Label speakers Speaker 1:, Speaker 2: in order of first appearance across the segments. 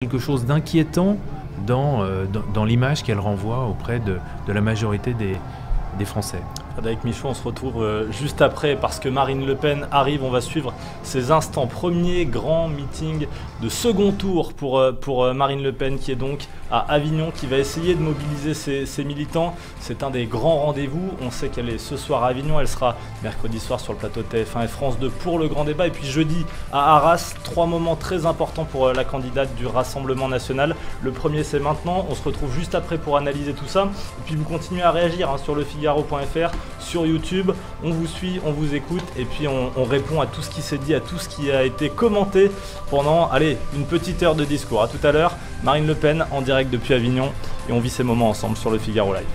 Speaker 1: quelque chose d'inquiétant dans l'image qu'elle renvoie auprès de la majorité des Français.
Speaker 2: Frédéric Michaud, on se retrouve juste après parce que Marine Le Pen arrive. On va suivre ces instants. Premier grand meeting de second tour pour Marine Le Pen qui est donc à Avignon, qui va essayer de mobiliser ses militants. C'est un des grands rendez-vous. On sait qu'elle est ce soir à Avignon. Elle sera mercredi soir sur le plateau de TF1 et France 2 pour le grand débat. Et puis jeudi à Arras, 3 moments très importants pour la candidate du Rassemblement National. Le premier, c'est maintenant. On se retrouve juste après pour analyser tout ça. Et puis vous continuez à réagir sur lefigaro.fr, sur YouTube. On vous suit, on vous écoute et puis on répond à tout ce qui s'est dit, à tout ce qui a été commenté pendant, une petite heure de discours. À tout à l'heure, Marine Le Pen en direct depuis Avignon et on vit ces moments ensemble sur Le Figaro Live.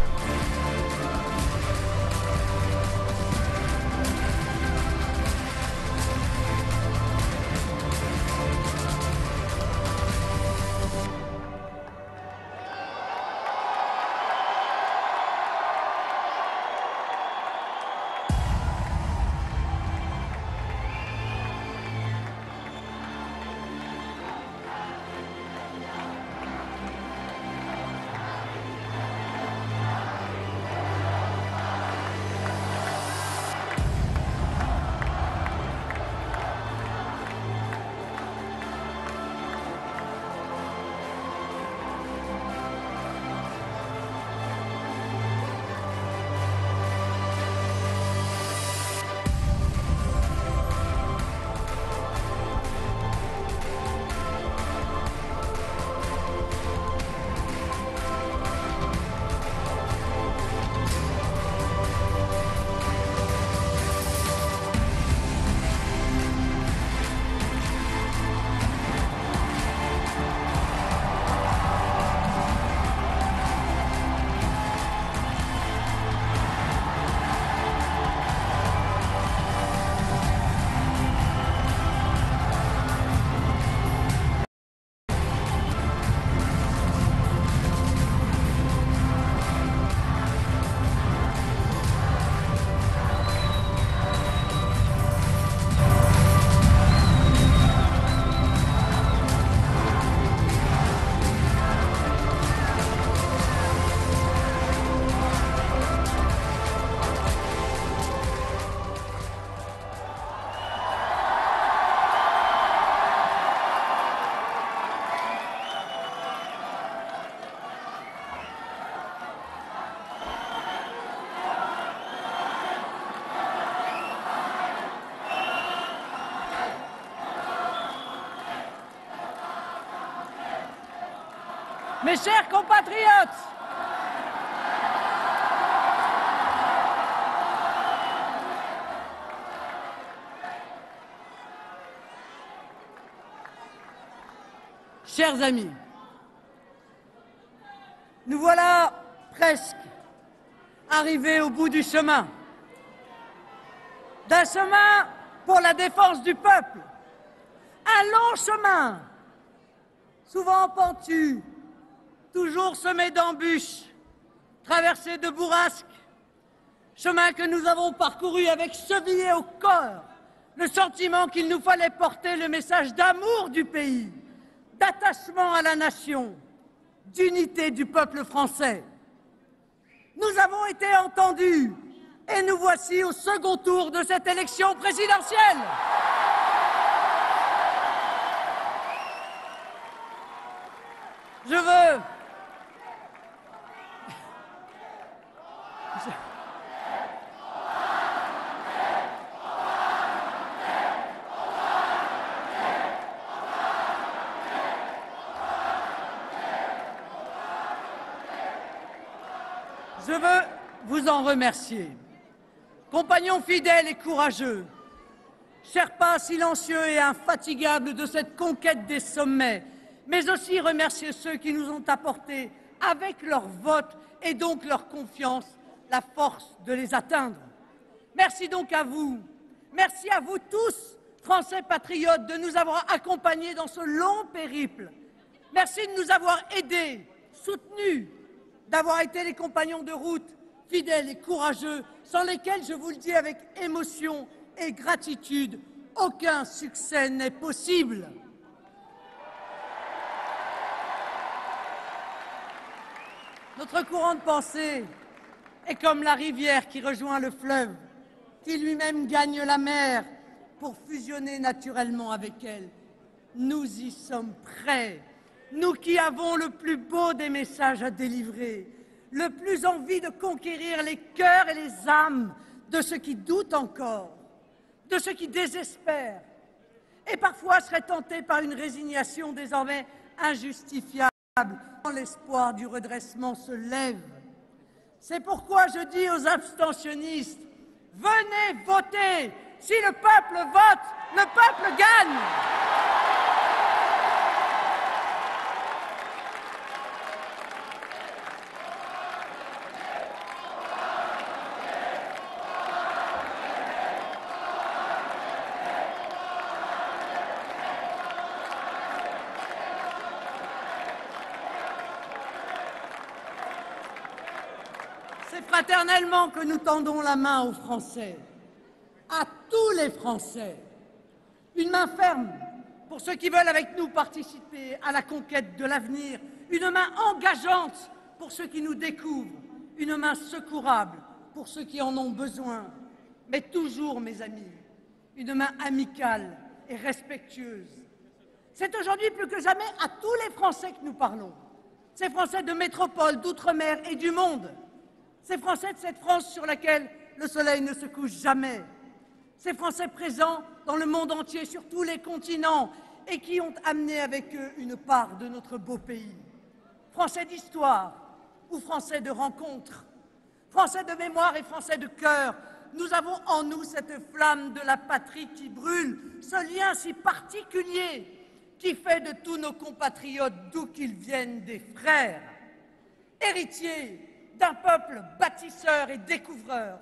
Speaker 3: Mes chers compatriotes, chers amis, nous voilà presque arrivés au bout du chemin. D'un chemin pour la défense du peuple, un long chemin, souvent pentu, toujours semé d'embûches, traversé de bourrasques, chemin que nous avons parcouru avec chevillé au corps le sentiment qu'il nous fallait porter le message d'amour du pays, d'attachement à la nation, d'unité du peuple français. Nous avons été entendus et nous voici au second tour de cette élection présidentielle. Je veux vous en remercier. Compagnons fidèles et courageux, Sherpas silencieux et infatigables de cette conquête des sommets, mais aussi remercier ceux qui nous ont apporté, avec leur vote et donc leur confiance, la force de les atteindre. Merci donc à vous. Merci à vous tous, Français patriotes, de nous avoir accompagnés dans ce long périple. Merci de nous avoir aidés, soutenus, d'avoir été les compagnons de route, fidèles et courageux, sans lesquels, je vous le dis avec émotion et gratitude, aucun succès n'est possible. Notre courant de pensée est comme la rivière qui rejoint le fleuve, qui lui-même gagne la mer pour fusionner naturellement avec elle. Nous y sommes prêts, nous qui avons le plus beau des messages à délivrer, le plus envie de conquérir les cœurs et les âmes de ceux qui doutent encore, de ceux qui désespèrent, et parfois seraient tentés par une résignation désormais injustifiable quand l'espoir du redressement se lève. C'est pourquoi je dis aux abstentionnistes, venez voter. Si le peuple vote, le peuple gagne. C'est fraternellement que nous tendons la main aux Français, à tous les Français. Une main ferme pour ceux qui veulent avec nous participer à la conquête de l'avenir. Une main engageante pour ceux qui nous découvrent. Une main secourable pour ceux qui en ont besoin. Mais toujours, mes amis, une main amicale et respectueuse. C'est aujourd'hui plus que jamais à tous les Français que nous parlons. Ces Français de métropole, d'outre-mer et du monde. Ces Français de cette France sur laquelle le soleil ne se couche jamais. Ces Français présents dans le monde entier, sur tous les continents, et qui ont amené avec eux une part de notre beau pays. Français d'histoire ou Français de rencontre, Français de mémoire et Français de cœur, nous avons en nous cette flamme de la patrie qui brûle, ce lien si particulier qui fait de tous nos compatriotes, d'où qu'ils viennent, des frères, héritiers d'un peuple bâtisseur et découvreur,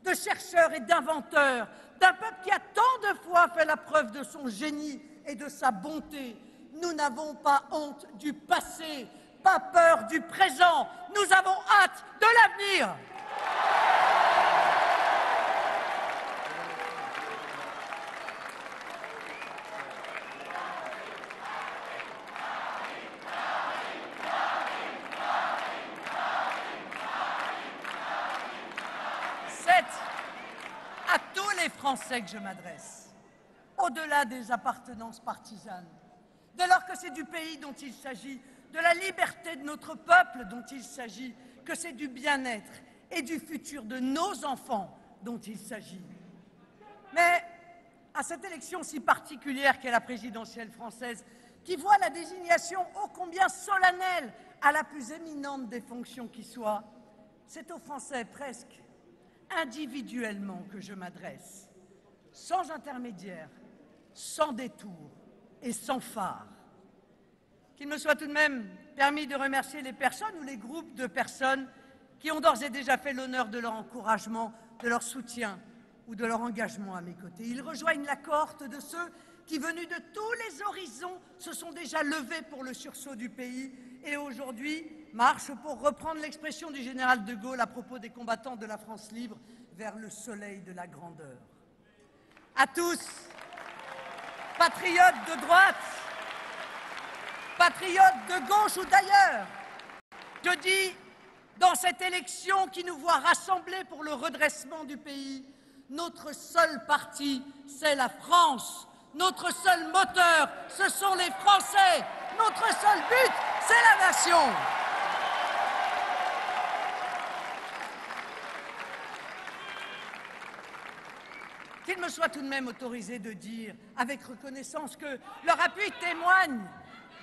Speaker 3: de chercheurs et d'inventeurs, d'un peuple qui a tant de fois fait la preuve de son génie et de sa bonté. Nous n'avons pas honte du passé, pas peur du présent, nous avons hâte de l'avenir. À tous les Français que je m'adresse, au-delà des appartenances partisanes, dès lors que c'est du pays dont il s'agit, de la liberté de notre peuple dont il s'agit, que c'est du bien-être et du futur de nos enfants dont il s'agit. Mais à cette élection si particulière qu'est la présidentielle française, qui voit la désignation ô combien solennelle à la plus éminente des fonctions qui soit, c'est aux Français presque individuellement que je m'adresse, sans intermédiaire, sans détour et sans phare. Qu'il me soit tout de même permis de remercier les personnes ou les groupes de personnes qui ont d'ores et déjà fait l'honneur de leur encouragement, de leur soutien ou de leur engagement à mes côtés. Ils rejoignent la cohorte de ceux qui, venus de tous les horizons, se sont déjà levés pour le sursaut du pays et aujourd'hui marchent, pour reprendre l'expression du général de Gaulle à propos des combattants de la France libre, vers le soleil de la grandeur. À tous, patriotes de droite, patriotes de gauche ou d'ailleurs, je dis, dans cette élection qui nous voit rassemblés pour le redressement du pays, notre seul parti, c'est la France. Notre seul moteur, ce sont les Français. Notre seul but, c'est la nation. Qu'il me soit tout de même autorisé de dire, avec reconnaissance, que leur appui témoigne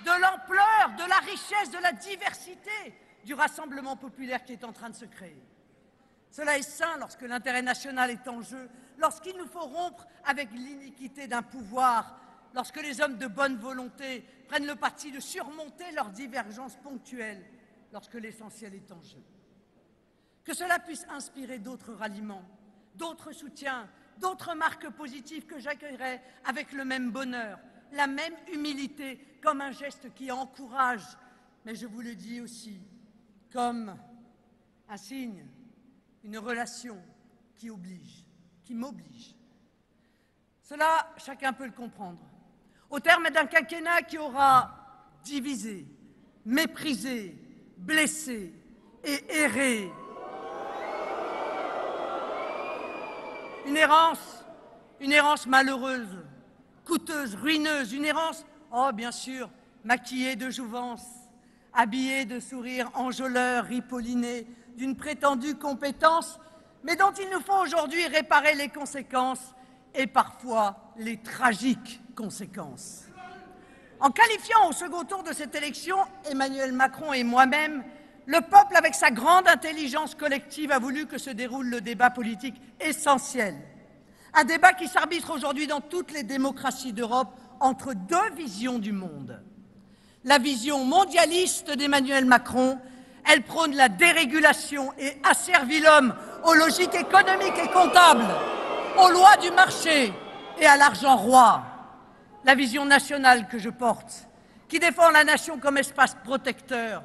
Speaker 3: de l'ampleur, de la richesse, de la diversité du rassemblement populaire qui est en train de se créer. Cela est sain lorsque l'intérêt national est en jeu, lorsqu'il nous faut rompre avec l'iniquité d'un pouvoir, lorsque les hommes de bonne volonté prennent le parti de surmonter leurs divergences ponctuelles, lorsque l'essentiel est en jeu. Que cela puisse inspirer d'autres ralliements, d'autres soutiens, d'autres marques positives que j'accueillerai avec le même bonheur, la même humilité, comme un geste qui encourage, mais je vous le dis aussi, comme un signe, une relation qui oblige, qui m'oblige. Cela, chacun peut le comprendre. Au terme d'un quinquennat qui aura divisé, méprisé, blessé, et errer. Une errance malheureuse, coûteuse, ruineuse, une errance, oh bien sûr, maquillée de jouvence, habillée de sourires enjôleurs, ripollinés, d'une prétendue compétence, mais dont il nous faut aujourd'hui réparer les conséquences et parfois les tragiques conséquences. En qualifiant au second tour de cette élection, Emmanuel Macron et moi-même, le peuple, avec sa grande intelligence collective, a voulu que se déroule le débat politique essentiel. Un débat qui s'arbitre aujourd'hui dans toutes les démocraties d'Europe entre deux visions du monde. La vision mondialiste d'Emmanuel Macron, elle prône la dérégulation et asservit l'homme aux logiques économiques et comptables, aux lois du marché et à l'argent roi. La vision nationale que je porte, qui défend la nation comme espace protecteur,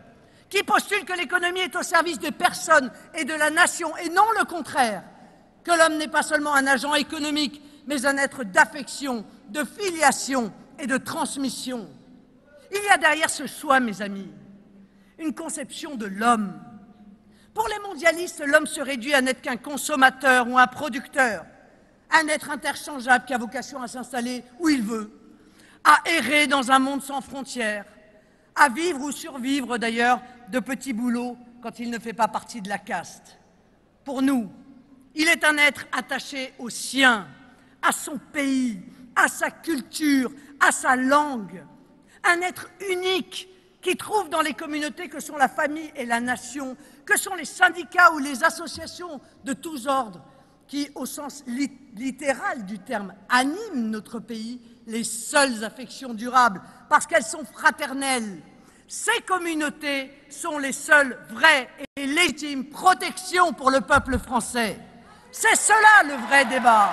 Speaker 3: qui postule que l'économie est au service des personnes et de la nation et non le contraire, que l'homme n'est pas seulement un agent économique, mais un être d'affection, de filiation et de transmission. Il y a derrière ce choix, mes amis, une conception de l'homme. Pour les mondialistes, l'homme se réduit à n'être qu'un consommateur ou un producteur, un être interchangeable qui a vocation à s'installer où il veut, à errer dans un monde sans frontières, à vivre ou survivre d'ailleurs de petits boulots quand il ne fait pas partie de la caste. Pour nous, il est un être attaché au sien, à son pays, à sa culture, à sa langue, un être unique qui trouve dans les communautés que sont la famille et la nation, que sont les syndicats ou les associations de tous ordres, qui, au sens littéral du terme, animent notre pays, les seules affections durables, parce qu'elles sont fraternelles. Ces communautés sont les seules vraies et légitimes protections pour le peuple français. C'est cela le vrai débat.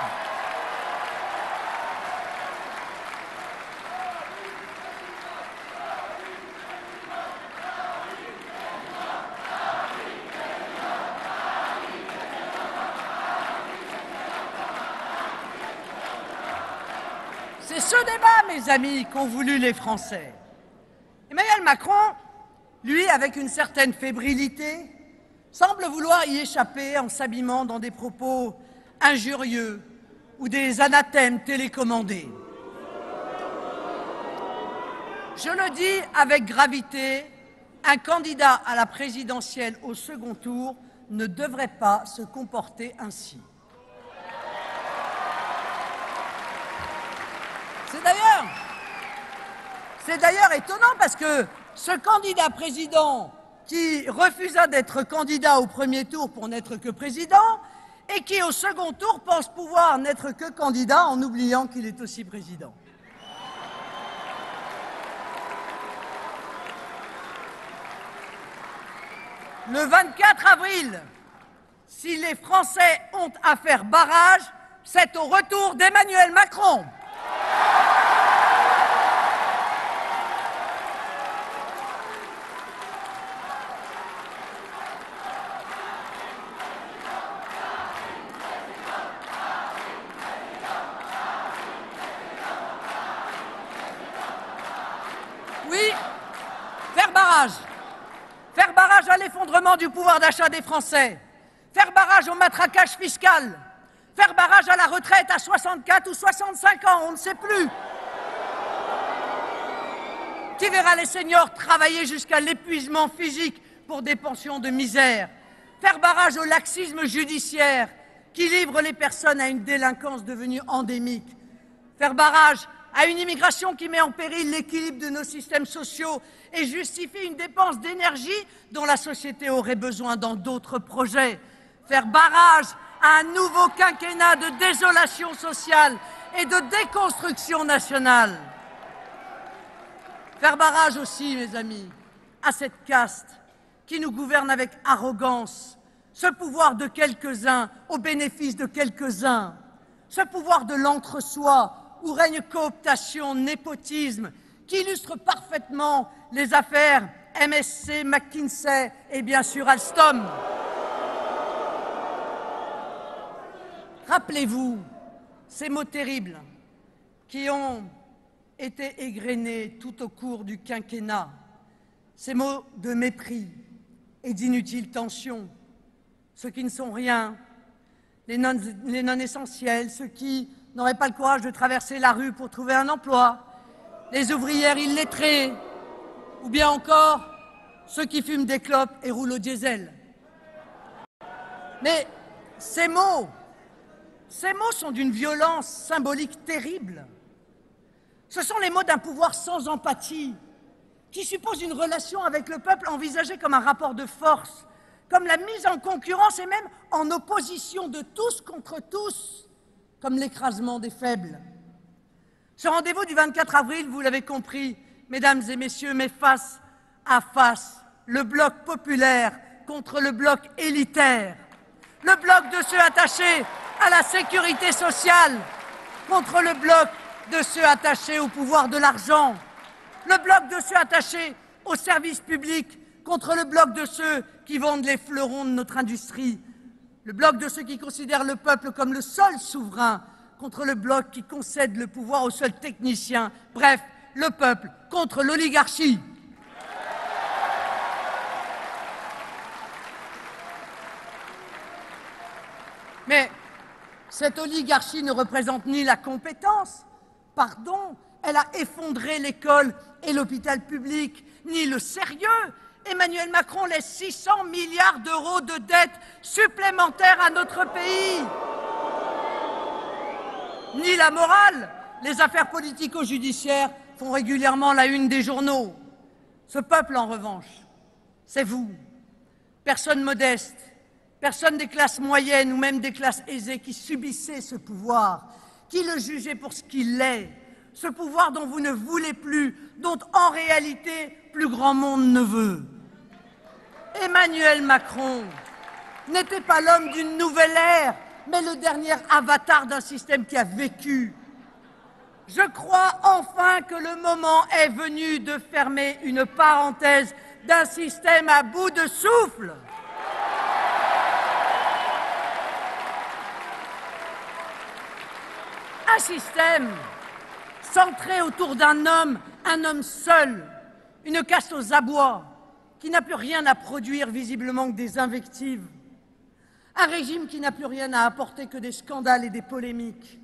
Speaker 3: C'est ce débat, mes amis, qu'ont voulu les Français. Emmanuel Macron, lui, avec une certaine fébrilité, semble vouloir y échapper en s'abîmant dans des propos injurieux ou des anathèmes télécommandés. Je le dis avec gravité, un candidat à la présidentielle au second tour ne devrait pas se comporter ainsi. C'est d'ailleurs étonnant parce que ce candidat président qui refusa d'être candidat au premier tour pour n'être que président et qui au second tour pense pouvoir n'être que candidat en oubliant qu'il est aussi président. Le 24 avril, si les Français ont à faire barrage, c'est au retour d'Emmanuel Macron. Oui, faire barrage. Faire barrage à l'effondrement du pouvoir d'achat des Français. Faire barrage au matraquage fiscal. Faire barrage à la retraite à 64 ou 65 ans, on ne sait plus. Qui verra les seniors travailler jusqu'à l'épuisement physique pour des pensions de misère. Faire barrage au laxisme judiciaire qui livre les personnes à une délinquance devenue endémique. Faire barrage à une immigration qui met en péril l'équilibre de nos systèmes sociaux et justifie une dépense d'énergie dont la société aurait besoin dans d'autres projets. Faire barrage à un nouveau quinquennat de désolation sociale et de déconstruction nationale. Faire barrage aussi, mes amis, à cette caste qui nous gouverne avec arrogance, ce pouvoir de quelques-uns au bénéfice de quelques-uns, ce pouvoir de l'entre-soi où règne cooptation, népotisme, qui illustre parfaitement les affaires MSC, McKinsey et bien sûr Alstom. Rappelez-vous ces mots terribles qui ont été égrenés tout au cours du quinquennat, ces mots de mépris, et d'inutiles tensions. Ceux qui ne sont rien, les non essentiels, ceux qui n'auraient pas le courage de traverser la rue pour trouver un emploi, les ouvrières illettrées, ou bien encore ceux qui fument des clopes et roulent au diesel. Mais ces mots sont d'une violence symbolique terrible. Ce sont les mots d'un pouvoir sans empathie, qui suppose une relation avec le peuple envisagée comme un rapport de force, comme la mise en concurrence et même en opposition de tous contre tous, comme l'écrasement des faibles. Ce rendez-vous du 24 avril, vous l'avez compris, mesdames et messieurs, met face à face le bloc populaire contre le bloc élitaire, le bloc de ceux attachés à la sécurité sociale contre le bloc de ceux attachés au pouvoir de l'argent, le bloc de ceux attachés aux services publics contre le bloc de ceux qui vendent les fleurons de notre industrie, le bloc de ceux qui considèrent le peuple comme le seul souverain contre le bloc qui concède le pouvoir aux seuls techniciens, bref, le peuple contre l'oligarchie. Mais cette oligarchie ne représente ni la compétence, pardon, elle a effondré l'école et l'hôpital public, ni le sérieux. Emmanuel Macron laisse 600 milliards d'euros de dettes supplémentaires à notre pays. Ni la morale. Les affaires politico-judiciaires font régulièrement la une des journaux. Ce peuple, en revanche, c'est vous. Personne modeste, personne des classes moyennes ou même des classes aisées qui subissait ce pouvoir, qui le jugeait pour ce qu'il est, ce pouvoir dont vous ne voulez plus, dont en réalité plus grand monde ne veut. Emmanuel Macron n'était pas l'homme d'une nouvelle ère, mais le dernier avatar d'un système qui a vécu. Je crois enfin que le moment est venu de fermer une parenthèse d'un système à bout de souffle. Un système centré autour d'un homme, un homme seul, une caste aux abois, qui n'a plus rien à produire visiblement que des invectives. Un régime qui n'a plus rien à apporter que des scandales et des polémiques,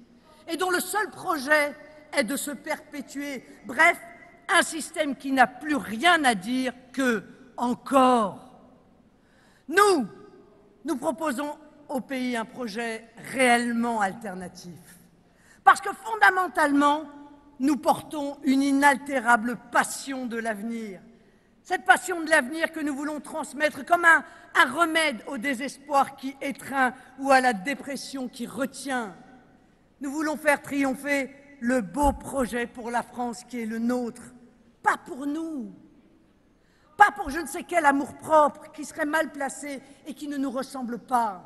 Speaker 3: et dont le seul projet est de se perpétuer. Bref, un système qui n'a plus rien à dire que « encore ». Nous proposons au pays un projet réellement alternatif. Parce que fondamentalement, nous portons une inaltérable passion de l'avenir. Cette passion de l'avenir que nous voulons transmettre comme un remède au désespoir qui étreint ou à la dépression qui retient. Nous voulons faire triompher le beau projet pour la France qui est le nôtre. Pas pour nous, pas pour je ne sais quel amour-propre qui serait mal placé et qui ne nous ressemble pas.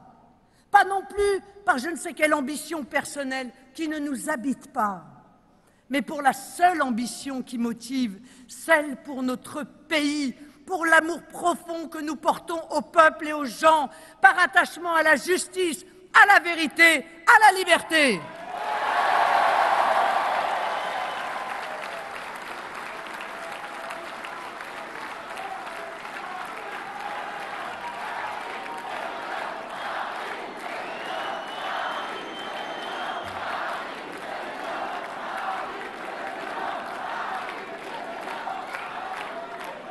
Speaker 3: Pas non plus par je ne sais quelle ambition personnelle qui ne nous habite pas, mais pour la seule ambition qui motive, celle pour notre pays, pour l'amour profond que nous portons au peuple et aux gens, par attachement à la justice, à la vérité, à la liberté.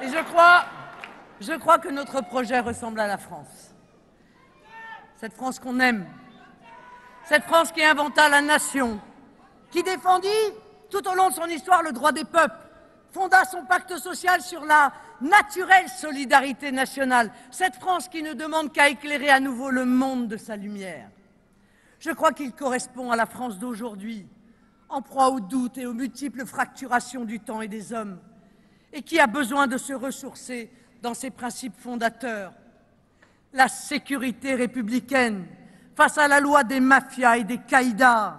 Speaker 3: Et je crois que notre projet ressemble à la France. Cette France qu'on aime, cette France qui inventa la nation, qui défendit tout au long de son histoire le droit des peuples, fonda son pacte social sur la naturelle solidarité nationale, cette France qui ne demande qu'à éclairer à nouveau le monde de sa lumière. Je crois qu'il correspond à la France d'aujourd'hui, en proie aux doutes et aux multiples fracturations du temps et des hommes, et qui a besoin de se ressourcer dans ses principes fondateurs. La sécurité républicaine face à la loi des mafias et des caïdas,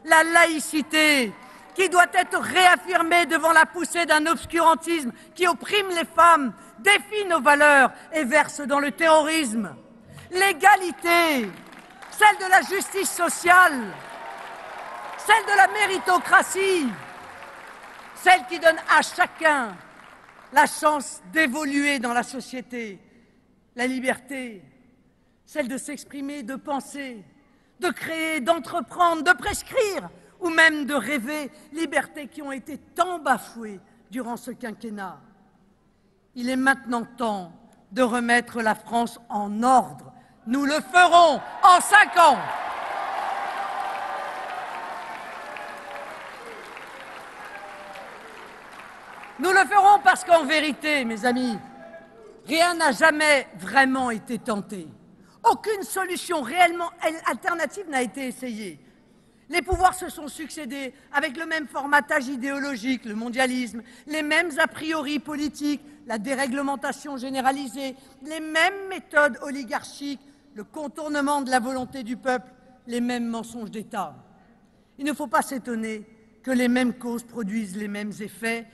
Speaker 3: la laïcité qui doit être réaffirmée devant la poussée d'un obscurantisme qui opprime les femmes, défie nos valeurs et verse dans le terrorisme, l'égalité, celle de la justice sociale, celle de la méritocratie, celle qui donne à chacun la chance d'évoluer dans la société, La liberté, celle de s'exprimer, de penser, de créer, d'entreprendre, de prescrire ou même de rêver, libertés qui ont été tant bafouées durant ce quinquennat. Il est maintenant temps de remettre la France en ordre. Nous le ferons en 5 ans. Nous le ferons parce qu'en vérité, mes amis, rien n'a jamais vraiment été tenté. Aucune solution réellement alternative n'a été essayée. Les pouvoirs se sont succédés avec le même formatage idéologique, le mondialisme, les mêmes a priori politiques, la déréglementation généralisée, les mêmes méthodes oligarchiques, le contournement de la volonté du peuple, les mêmes mensonges d'État. Il ne faut pas s'étonner que les mêmes causes produisent les mêmes effets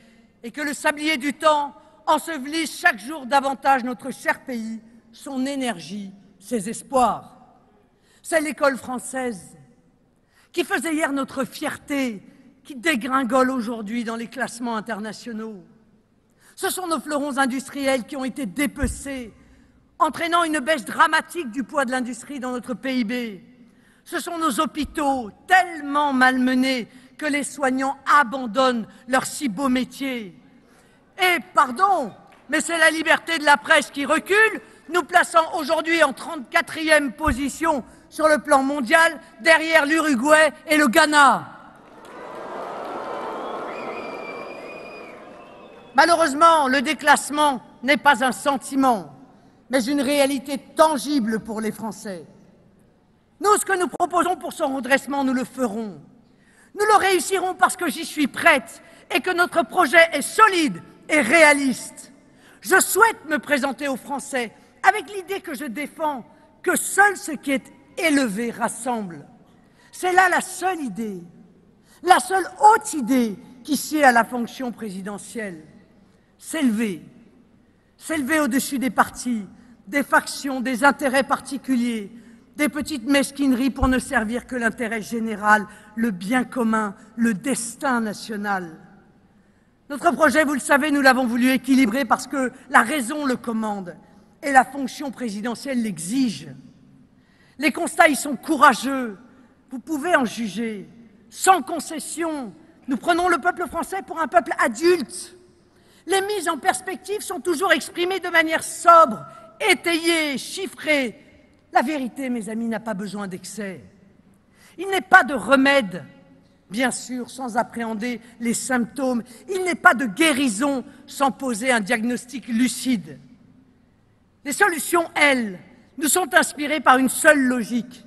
Speaker 3: et que le sablier du temps ensevelisse chaque jour davantage notre cher pays, son énergie, ses espoirs. C'est l'école française qui faisait hier notre fierté, qui dégringole aujourd'hui dans les classements internationaux. Ce sont nos fleurons industriels qui ont été dépecés, entraînant une baisse dramatique du poids de l'industrie dans notre PIB. Ce sont nos hôpitaux, tellement malmenés que les soignants abandonnent leur si beau métier. Et, pardon, mais c'est la liberté de la presse qui recule, nous plaçant aujourd'hui en 34e position sur le plan mondial, derrière l'Uruguay et le Ghana. Malheureusement, le déclassement n'est pas un sentiment, mais une réalité tangible pour les Français. Nous, ce que nous proposons pour son redressement, nous le ferons. Nous le réussirons parce que j'y suis prête et que notre projet est solide et réaliste. Je souhaite me présenter aux Français avec l'idée que je défends, que seul ce qui est élevé rassemble. C'est là la seule idée, la seule haute idée qui sied à la fonction présidentielle. S'élever au-dessus des partis, des factions, des intérêts particuliers, des petites mesquineries pour ne servir que l'intérêt général, le bien commun, le destin national. Notre projet, vous le savez, nous l'avons voulu équilibrer parce que la raison le commande et la fonction présidentielle l'exige. Les constats y sont courageux, vous pouvez en juger, sans concession. Nous prenons le peuple français pour un peuple adulte. Les mises en perspective sont toujours exprimées de manière sobre, étayée, chiffrée. La vérité, mes amis, n'a pas besoin d'excès. Il n'est pas de remède, bien sûr, sans appréhender les symptômes. Il n'est pas de guérison sans poser un diagnostic lucide. Les solutions, elles, nous sont inspirées par une seule logique.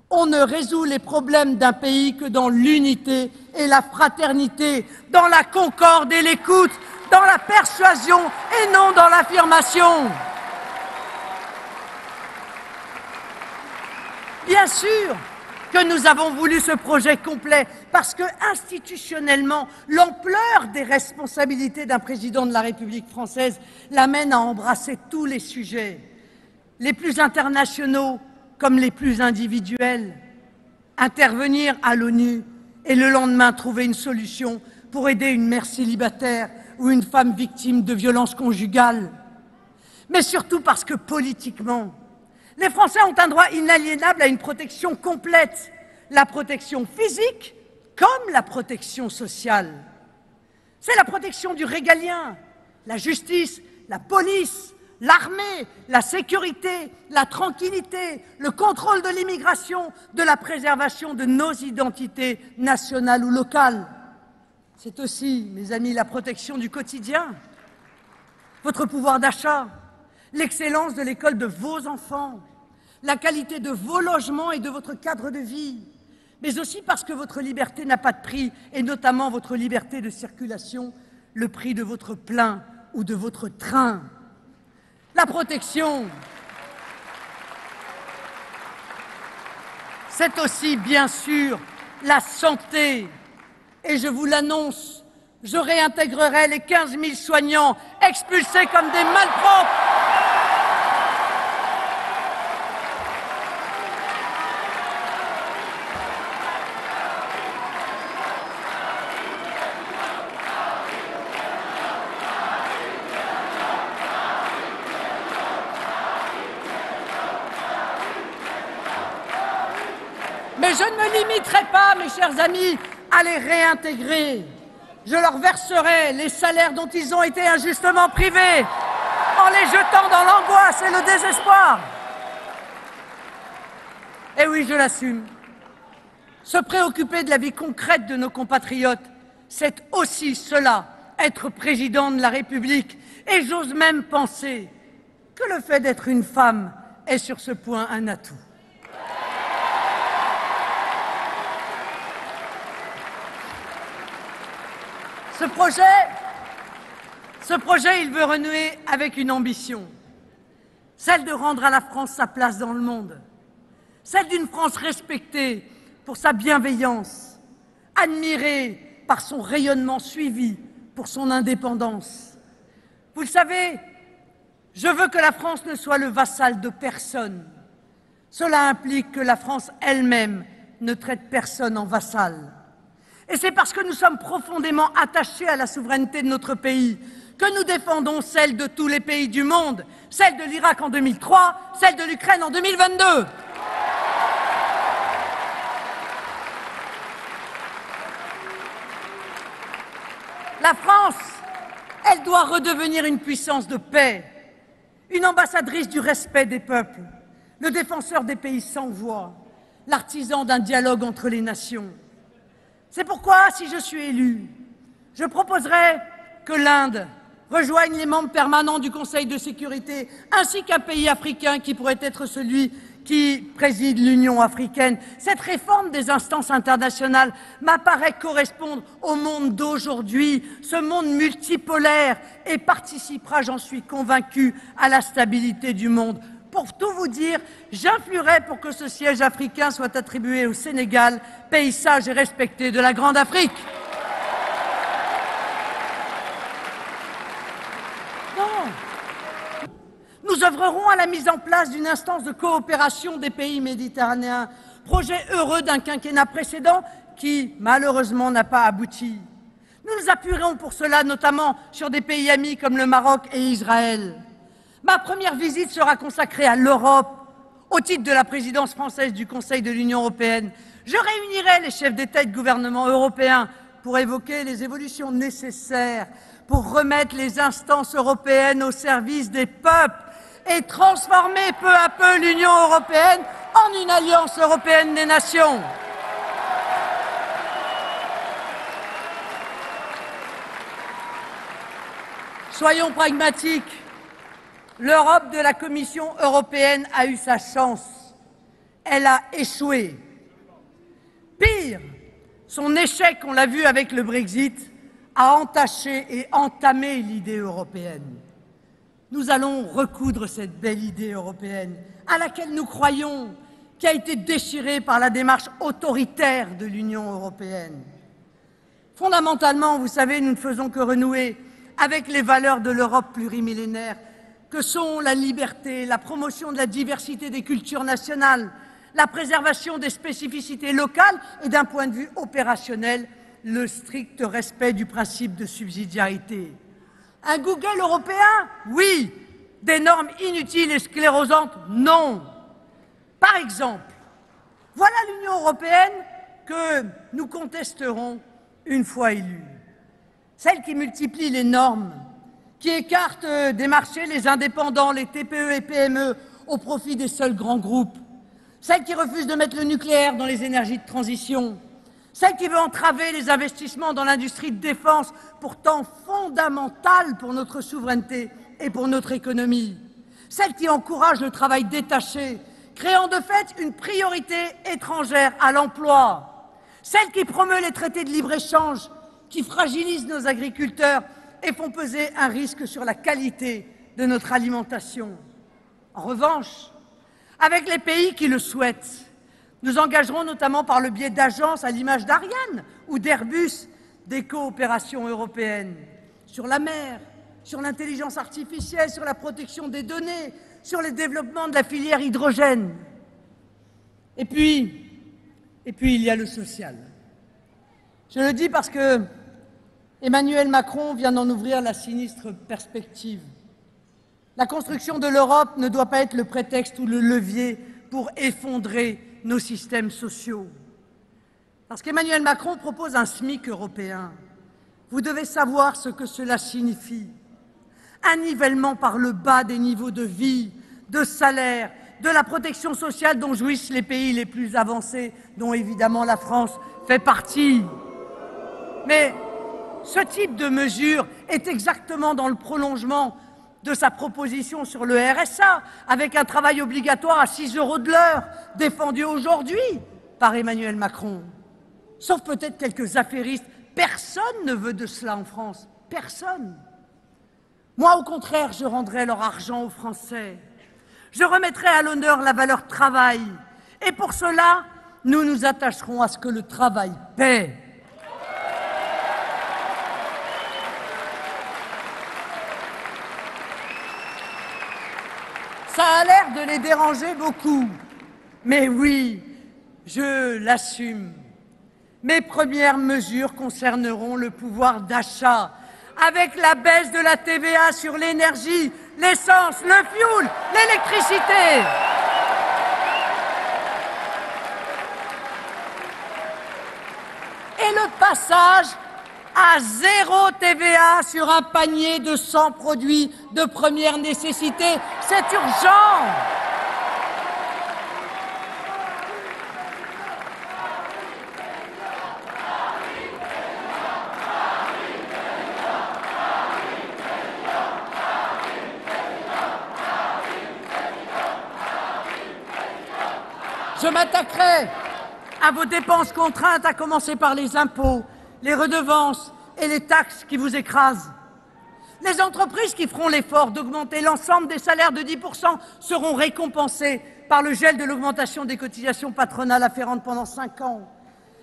Speaker 3: On ne résout les problèmes d'un pays que dans l'unité et la fraternité, dans la concorde et l'écoute, dans la persuasion et non dans l'affirmation. Bien sûr que nous avons voulu ce projet complet parce que, institutionnellement, l'ampleur des responsabilités d'un président de la République française l'amène à embrasser tous les sujets, les plus internationaux comme les plus individuels, intervenir à l'ONU et le lendemain trouver une solution pour aider une mère célibataire ou une femme victime de violences conjugales. Mais surtout parce que, politiquement, les Français ont un droit inaliénable à une protection complète, la protection physique comme la protection sociale. C'est la protection du régalien, la justice, la police, l'armée, la sécurité, la tranquillité, le contrôle de l'immigration, de la préservation de nos identités nationales ou locales. C'est aussi, mes amis, la protection du quotidien, votre pouvoir d'achat, l'excellence de l'école de vos enfants, la qualité de vos logements et de votre cadre de vie, mais aussi parce que votre liberté n'a pas de prix, et notamment votre liberté de circulation, le prix de votre plein ou de votre train. La protection, c'est aussi, bien sûr, la santé. Et je vous l'annonce, je réintégrerai les 15 000 soignants expulsés comme des malpropres. Et je ne me limiterai pas, mes chers amis, à les réintégrer. Je leur verserai les salaires dont ils ont été injustement privés, en les jetant dans l'angoisse et le désespoir. Et oui, je l'assume. Se préoccuper de la vie concrète de nos compatriotes, c'est aussi cela, être président de la République. Et j'ose même penser que le fait d'être une femme est sur ce point un atout. Ce projet, il veut renouer avec une ambition, celle de rendre à la France sa place dans le monde, celle d'une France respectée pour sa bienveillance, admirée par son rayonnement, suivi pour son indépendance. Vous le savez, je veux que la France ne soit le vassal de personne. Cela implique que la France elle-même ne traite personne en vassal. Et c'est parce que nous sommes profondément attachés à la souveraineté de notre pays que nous défendons celle de tous les pays du monde, celle de l'Irak en 2003, celle de l'Ukraine en 2022. La France, elle doit redevenir une puissance de paix, une ambassadrice du respect des peuples, le défenseur des pays sans voix, l'artisan d'un dialogue entre les nations. C'est pourquoi, si je suis élu, je proposerai que l'Inde rejoigne les membres permanents du Conseil de sécurité, ainsi qu'un pays africain qui pourrait être celui qui préside l'Union africaine. Cette réforme des instances internationales m'apparaît correspondre au monde d'aujourd'hui, ce monde multipolaire, et participera, j'en suis convaincu, à la stabilité du monde. Pour tout vous dire, j'influerai pour que ce siège africain soit attribué au Sénégal, pays sage et respecté de la Grande Afrique. Non. Nous œuvrerons à la mise en place d'une instance de coopération des pays méditerranéens, projet heureux d'un quinquennat précédent qui, malheureusement, n'a pas abouti. Nous nous appuierons pour cela notamment sur des pays amis comme le Maroc et Israël. Ma première visite sera consacrée à l'Europe, au titre de la présidence française du Conseil de l'Union européenne. Je réunirai les chefs d'État et de gouvernement européens pour évoquer les évolutions nécessaires pour remettre les instances européennes au service des peuples et transformer peu à peu l'Union européenne en une alliance européenne des nations. Soyons pragmatiques. L'Europe de la Commission européenne a eu sa chance. Elle a échoué. Pire, son échec, on l'a vu avec le Brexit, a entaché et entamé l'idée européenne. Nous allons recoudre cette belle idée européenne à laquelle nous croyons, qui a été déchirée par la démarche autoritaire de l'Union européenne. Fondamentalement, vous savez, nous ne faisons que renouer avec les valeurs de l'Europe plurimillénaire, que sont la liberté, la promotion de la diversité des cultures nationales, la préservation des spécificités locales et, d'un point de vue opérationnel, le strict respect du principe de subsidiarité. Un Google européen? Oui. Des normes inutiles et sclérosantes? Non. Par exemple, voilà l'Union européenne que nous contesterons une fois élus. Celle qui multiplie les normes, qui écarte des marchés les indépendants, les TPE et PME au profit des seuls grands groupes, celle qui refuse de mettre le nucléaire dans les énergies de transition, celle qui veut entraver les investissements dans l'industrie de défense, pourtant fondamentale pour notre souveraineté et pour notre économie, celle qui encourage le travail détaché, créant de fait une priorité étrangère à l'emploi, celle qui promeut les traités de libre-échange, qui fragilisent nos agriculteurs et font peser un risque sur la qualité de notre alimentation. En revanche, avec les pays qui le souhaitent, nous engagerons notamment par le biais d'agences à l'image d'Ariane ou d'Airbus des coopérations européennes sur la mer, sur l'intelligence artificielle, sur la protection des données, sur le développement de la filière hydrogène. Et puis il y a le social. Je le dis parce que Emmanuel Macron vient d'en ouvrir la sinistre perspective. La construction de l'Europe ne doit pas être le prétexte ou le levier pour effondrer nos systèmes sociaux. Parce qu'Emmanuel Macron propose un SMIC européen. Vous devez savoir ce que cela signifie. Un nivellement par le bas des niveaux de vie, de salaire, de la protection sociale dont jouissent les pays les plus avancés, dont évidemment la France fait partie. Mais ce type de mesure est exactement dans le prolongement de sa proposition sur le RSA, avec un travail obligatoire à 6 € de l'heure, défendu aujourd'hui par Emmanuel Macron. Sauf peut-être quelques affairistes. Personne ne veut de cela en France. Personne. Moi, au contraire, je rendrai leur argent aux Français. Je remettrai à l'honneur la valeur travail. Et pour cela, nous nous attacherons à ce que le travail paie. Ça a l'air de les déranger beaucoup. Mais oui, je l'assume. Mes premières mesures concerneront le pouvoir d'achat, avec la baisse de la TVA sur l'énergie, l'essence, le fioul, l'électricité. Et le passage à 0 TVA sur un panier de 100 produits de première nécessité. C'est urgent. Je m'attaquerai à vos dépenses contraintes, à commencer par les impôts, les redevances et les taxes qui vous écrasent. Les entreprises qui feront l'effort d'augmenter l'ensemble des salaires de 10% seront récompensées par le gel de l'augmentation des cotisations patronales afférentes pendant 5 ans.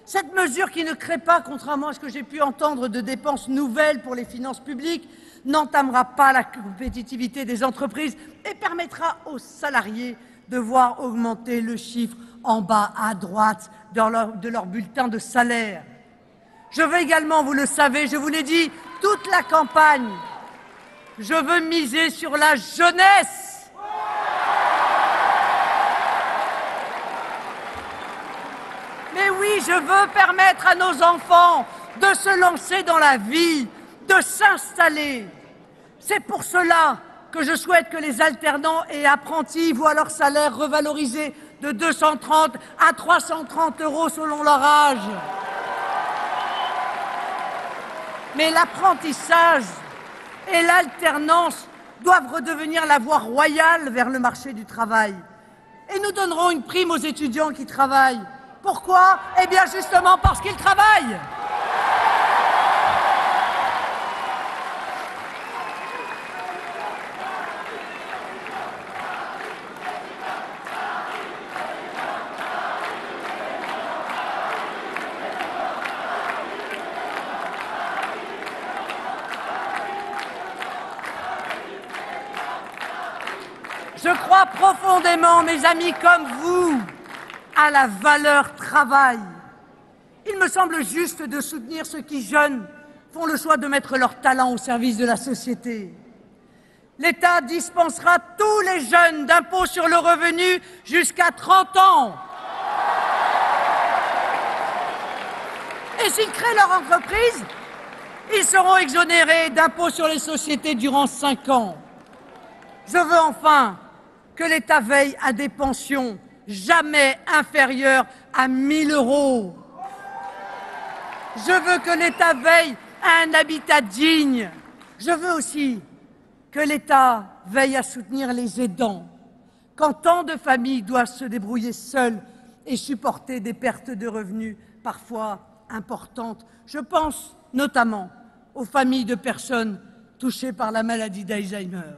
Speaker 3: Cette mesure qui ne crée pas, contrairement à ce que j'ai pu entendre, de dépenses nouvelles pour les finances publiques, n'entamera pas la compétitivité des entreprises et permettra aux salariés de voir augmenter le chiffre en bas à droite de leur bulletin de salaire. Je veux également, vous le savez, je vous l'ai dit, toute la campagne, je veux miser sur la jeunesse. Mais oui, je veux permettre à nos enfants de se lancer dans la vie, de s'installer. C'est pour cela que je souhaite que les alternants et apprentis voient leur salaire revalorisé de 230 à 330 € selon leur âge. Mais l'apprentissage et l'alternance doivent redevenir la voie royale vers le marché du travail. Et nous donnerons une prime aux étudiants qui travaillent. Pourquoi? Eh bien justement parce qu'ils travaillent. Je crois profondément, mes amis, comme vous, à la valeur travail. Il me semble juste de soutenir ceux qui, jeunes, font le choix de mettre leur talent au service de la société. L'État dispensera tous les jeunes d'impôt sur le revenu jusqu'à 30 ans. Et s'ils créent leur entreprise, ils seront exonérés d'impôt sur les sociétés durant 5 ans. Je veux enfin que l'État veille à des pensions jamais inférieures à 1 000 €. Je veux que l'État veille à un habitat digne. Je veux aussi que l'État veille à soutenir les aidants, quand tant de familles doivent se débrouiller seules et supporter des pertes de revenus parfois importantes. Je pense notamment aux familles de personnes touchées par la maladie d'Alzheimer.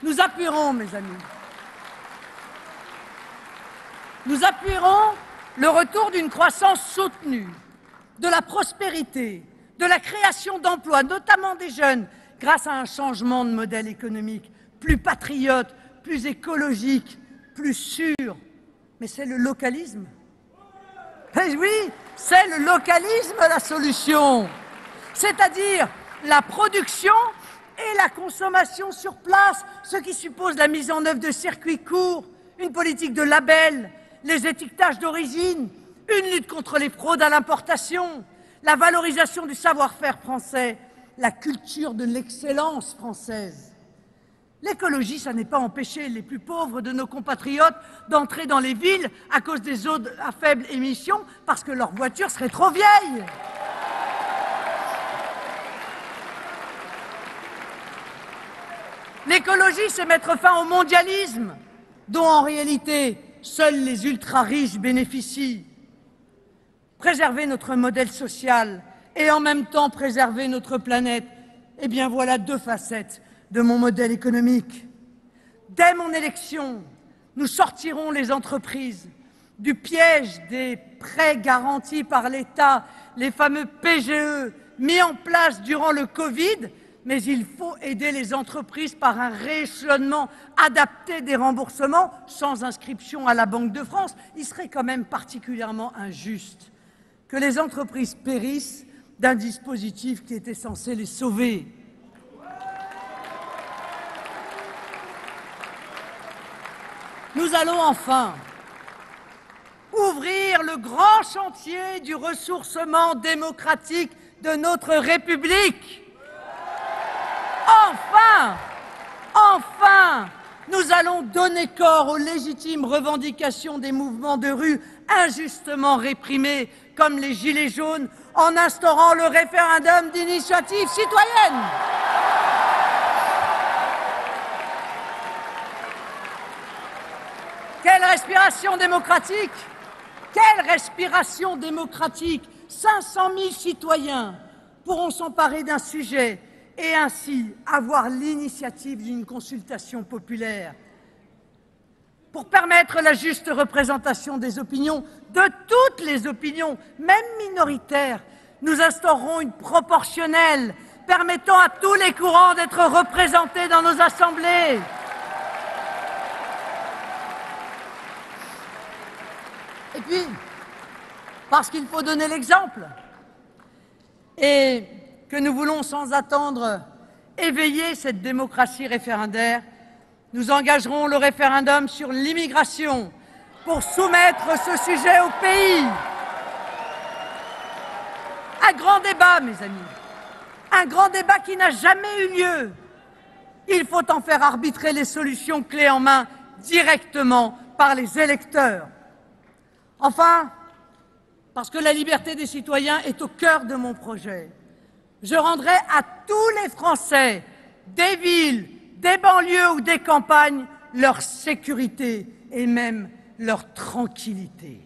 Speaker 3: Nous appuierons, mes amis, nous appuierons le retour d'une croissance soutenue, de la prospérité, de la création d'emplois, notamment des jeunes, grâce à un changement de modèle économique plus patriote, plus écologique, plus sûr. Mais c'est le localisme. Et oui, c'est le localisme la solution. C'est-à-dire la production et la consommation sur place, ce qui suppose la mise en œuvre de circuits courts, une politique de labels, les étiquetages d'origine, une lutte contre les fraudes à l'importation, la valorisation du savoir-faire français, la culture de l'excellence française. L'écologie, ça n'est pas empêcher les plus pauvres de nos compatriotes d'entrer dans les villes à cause des eaux à faible émission parce que leur voiture serait trop vieille. L'écologie, c'est mettre fin au mondialisme, dont en réalité seuls les ultra-riches bénéficient. Préserver notre modèle social et en même temps préserver notre planète, eh bien voilà deux facettes de mon modèle économique. Dès mon élection, nous sortirons les entreprises du piège des prêts garantis par l'État, les fameux PGE mis en place durant le Covid, mais il faut aider les entreprises par un rééchelonnement adapté des remboursements sans inscription à la Banque de France. Il serait quand même particulièrement injuste que les entreprises périssent d'un dispositif qui était censé les sauver. Nous allons enfin ouvrir le grand chantier du ressourcement démocratique de notre République. Enfin, nous allons donner corps aux légitimes revendications des mouvements de rue injustement réprimés, comme les Gilets jaunes, en instaurant le référendum d'initiative citoyenne. Quelle respiration démocratique! Quelle respiration démocratique! 500 000 citoyens pourront s'emparer d'un sujet et ainsi avoir l'initiative d'une consultation populaire. Pour permettre la juste représentation des opinions, de toutes les opinions, même minoritaires, nous instaurerons une proportionnelle permettant à tous les courants d'être représentés dans nos assemblées. Et puis, parce qu'il faut donner l'exemple, et que nous voulons sans attendre éveiller cette démocratie référendaire, nous engagerons le référendum sur l'immigration pour soumettre ce sujet au pays. Un grand débat, mes amis, un grand débat qui n'a jamais eu lieu. Il faut en faire arbitrer les solutions clés en main directement par les électeurs. Enfin, parce que la liberté des citoyens est au cœur de mon projet, je rendrai à tous les Français, des villes, des banlieues ou des campagnes, leur sécurité et même leur tranquillité.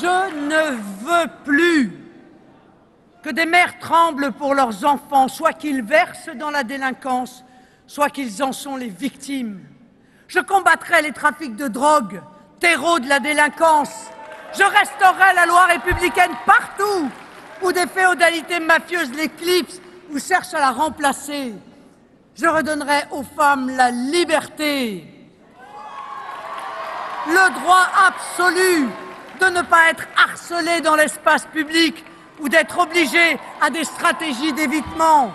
Speaker 3: Je ne veux plus que des mères tremblent pour leurs enfants, soit qu'ils versent dans la délinquance, soit qu'ils en sont les victimes. Je combattrai les trafics de drogue, terreau de la délinquance. Je restaurerai la loi républicaine partout où des féodalités mafieuses l'éclipsent ou cherchent à la remplacer. Je redonnerai aux femmes la liberté, le droit absolu de ne pas être harcelées dans l'espace public ou d'être obligées à des stratégies d'évitement.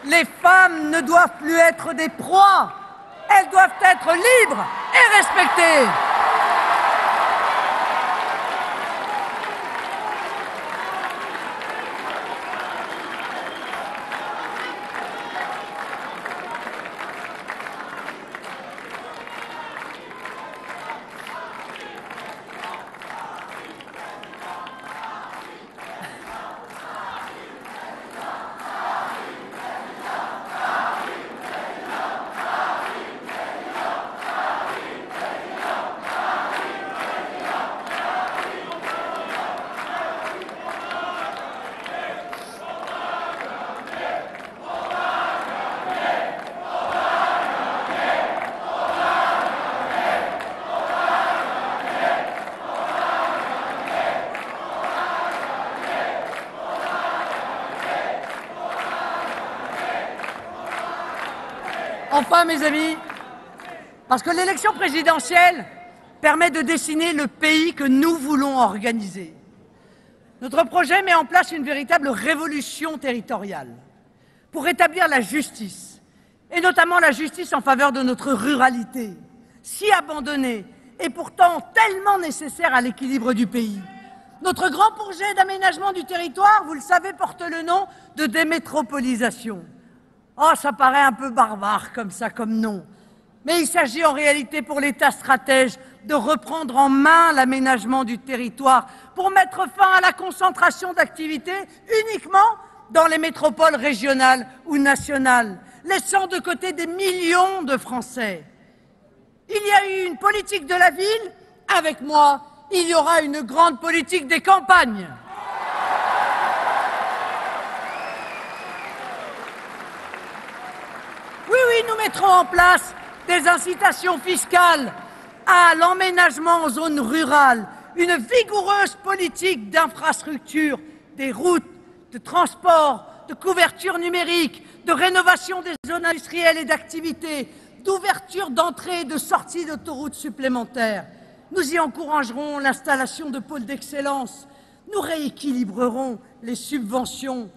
Speaker 3: Les femmes ne doivent plus être des proies, elles doivent être libres et respectées. Enfin, mes amis, parce que l'élection présidentielle permet de dessiner le pays que nous voulons organiser. Notre projet met en place une véritable révolution territoriale pour rétablir la justice, et notamment la justice en faveur de notre ruralité, si abandonnée et pourtant tellement nécessaire à l'équilibre du pays. Notre grand projet d'aménagement du territoire, vous le savez, porte le nom de démétropolisation. Oh, ça paraît un peu barbare comme ça, comme nom. Mais il s'agit en réalité pour l'État stratège de reprendre en main l'aménagement du territoire pour mettre fin à la concentration d'activités uniquement dans les métropoles régionales ou nationales, laissant de côté des millions de Français. Il y a eu une politique de la ville, avec moi, il y aura une grande politique des campagnes. Oui, nous mettrons en place des incitations fiscales à l'emménagement en zone rurale, une vigoureuse politique d'infrastructure, des routes, de transport, de couverture numérique, de rénovation des zones industrielles et d'activités, d'ouverture d'entrées et de sorties d'autoroutes supplémentaires. Nous y encouragerons l'installation de pôles d'excellence, nous rééquilibrerons les subventions,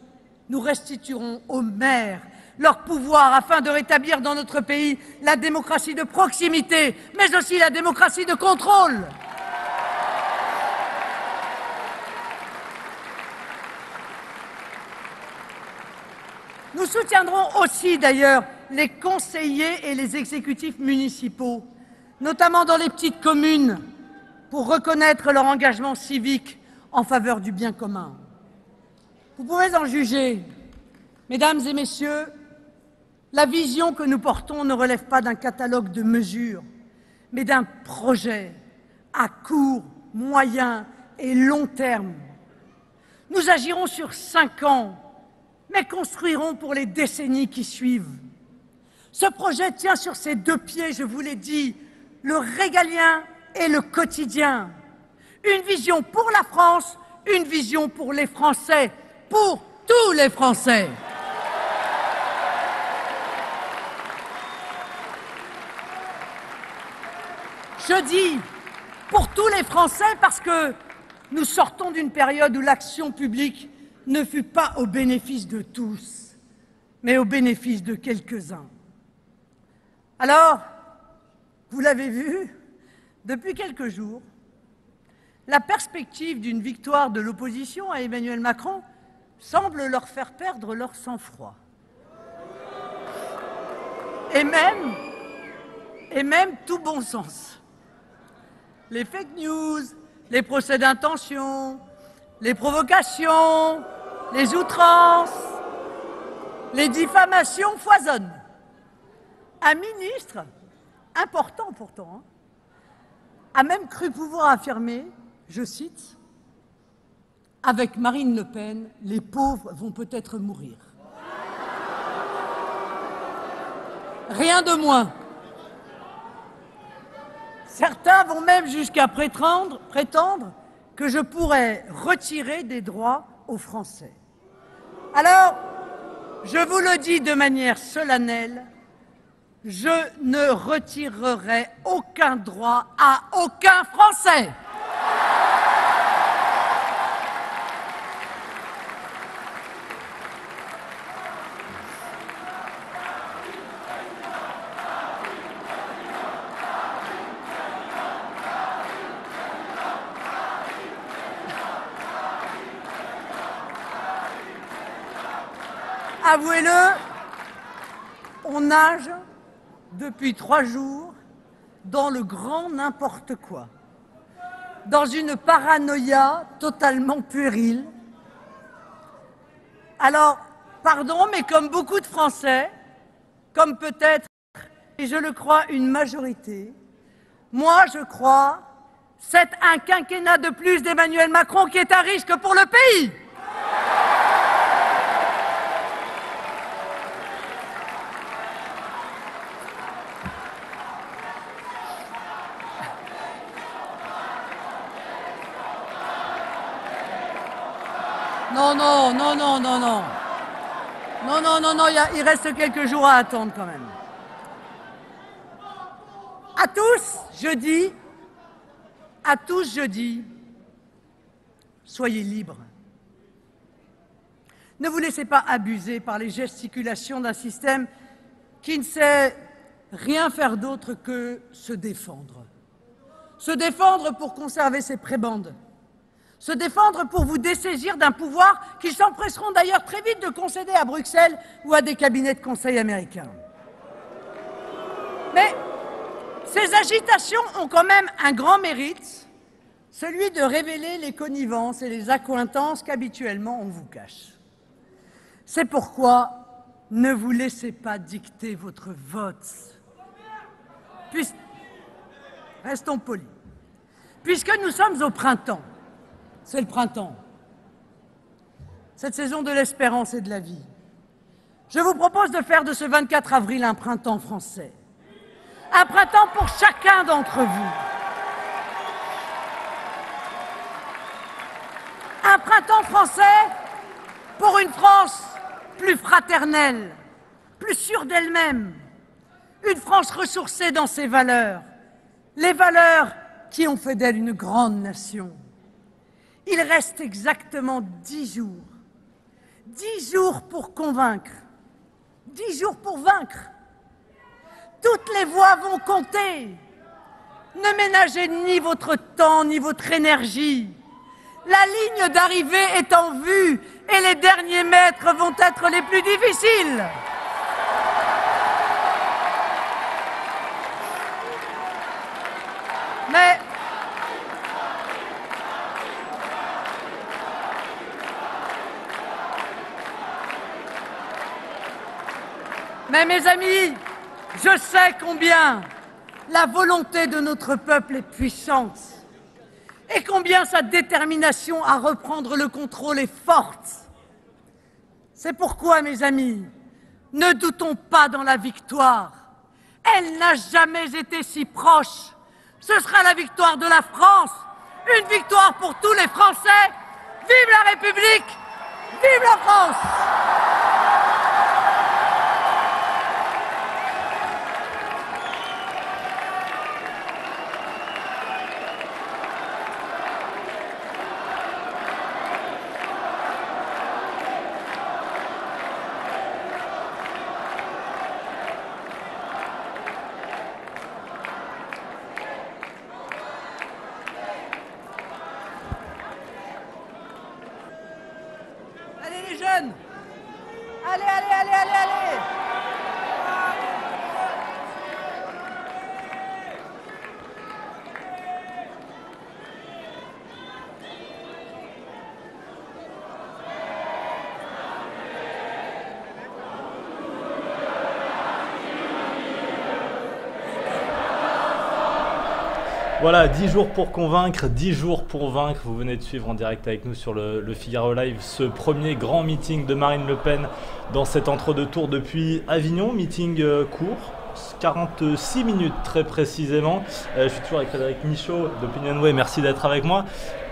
Speaker 3: nous restituerons aux maires leur pouvoir afin de rétablir dans notre pays la démocratie de proximité, mais aussi la démocratie de contrôle. Nous soutiendrons aussi d'ailleurs les conseillers et les exécutifs municipaux, notamment dans les petites communes, pour reconnaître leur engagement civique en faveur du bien commun. Vous pouvez en juger, mesdames et messieurs, la vision que nous portons ne relève pas d'un catalogue de mesures, mais d'un projet à court, moyen et long terme. Nous agirons sur 5 ans, mais construirons pour les décennies qui suivent. Ce projet tient sur ses 2 pieds, je vous l'ai dit, le régalien et le quotidien. Une vision pour la France, une vision pour les Français, pour tous les Français. Je dis pour tous les Français parce que nous sortons d'une période où l'action publique ne fut pas au bénéfice de tous, mais au bénéfice de quelques-uns. Alors, vous l'avez vu, depuis quelques jours, la perspective d'une victoire de l'opposition à Emmanuel Macron semble leur faire perdre leur sang-froid. Et même tout bon sens. Les fake news, les procès d'intention, les provocations, les outrances, les diffamations foisonnent. Un ministre, important pourtant, a même cru pouvoir affirmer, je cite, « Avec Marine Le Pen, les pauvres vont peut-être mourir. » Rien de moins. Certains vont même jusqu'à prétendre que je pourrais retirer des droits aux Français. Alors, je vous le dis de manière solennelle, je ne retirerai aucun droit à aucun Français. Avouez-le, on nage depuis 3 jours dans le grand n'importe quoi, dans une paranoïa totalement puérile. Alors, pardon, mais comme beaucoup de Français, comme peut-être, et je le crois, une majorité, moi je crois, c'est un quinquennat de plus d'Emmanuel Macron qui est un risque pour le pays. Non, il reste quelques jours à attendre quand même. À tous, je dis, soyez libres. Ne vous laissez pas abuser par les gesticulations d'un système qui ne sait rien faire d'autre que se défendre. Se défendre pour conserver ses prébendes. Se défendre pour vous dessaisir d'un pouvoir qu'ils s'empresseront d'ailleurs très vite de concéder à Bruxelles ou à des cabinets de conseil américains. Mais ces agitations ont quand même un grand mérite, celui de révéler les connivences et les accointances qu'habituellement on vous cache. C'est pourquoi ne vous laissez pas dicter votre vote. Restons polis. Puisque nous sommes au printemps, c'est le printemps, cette saison de l'espérance et de la vie, je vous propose de faire de ce 24 avril un printemps français. Un printemps pour chacun d'entre vous. Un printemps français pour une France plus fraternelle, plus sûre d'elle-même, une France ressourcée dans ses valeurs, les valeurs qui ont fait d'elle une grande nation. Il reste exactement 10 jours. 10 jours pour convaincre. 10 jours pour vaincre. Toutes les voix vont compter. Ne ménagez ni votre temps ni votre énergie. La ligne d'arrivée est en vue et les derniers mètres vont être les plus difficiles. Mais mes amis, je sais combien la volonté de notre peuple est puissante et combien sa détermination à reprendre le contrôle est forte. C'est pourquoi, mes amis, ne doutons pas dans la victoire. Elle n'a jamais été si proche. Ce sera la victoire de la France, une victoire pour tous les Français. Vive la République, vive la France! Allez les jeunes! Allez, allez, allez, allez, allez!
Speaker 2: Voilà, 10 jours pour convaincre, 10 jours pour vaincre. Vous venez de suivre en direct avec nous sur le Figaro Live ce premier grand meeting de Marine Le Pen dans cet entre-deux-tours depuis Avignon. Meeting court, 46 minutes très précisément. Je suis toujours avec Frédéric Michaud d'Opinionway, merci d'être avec moi.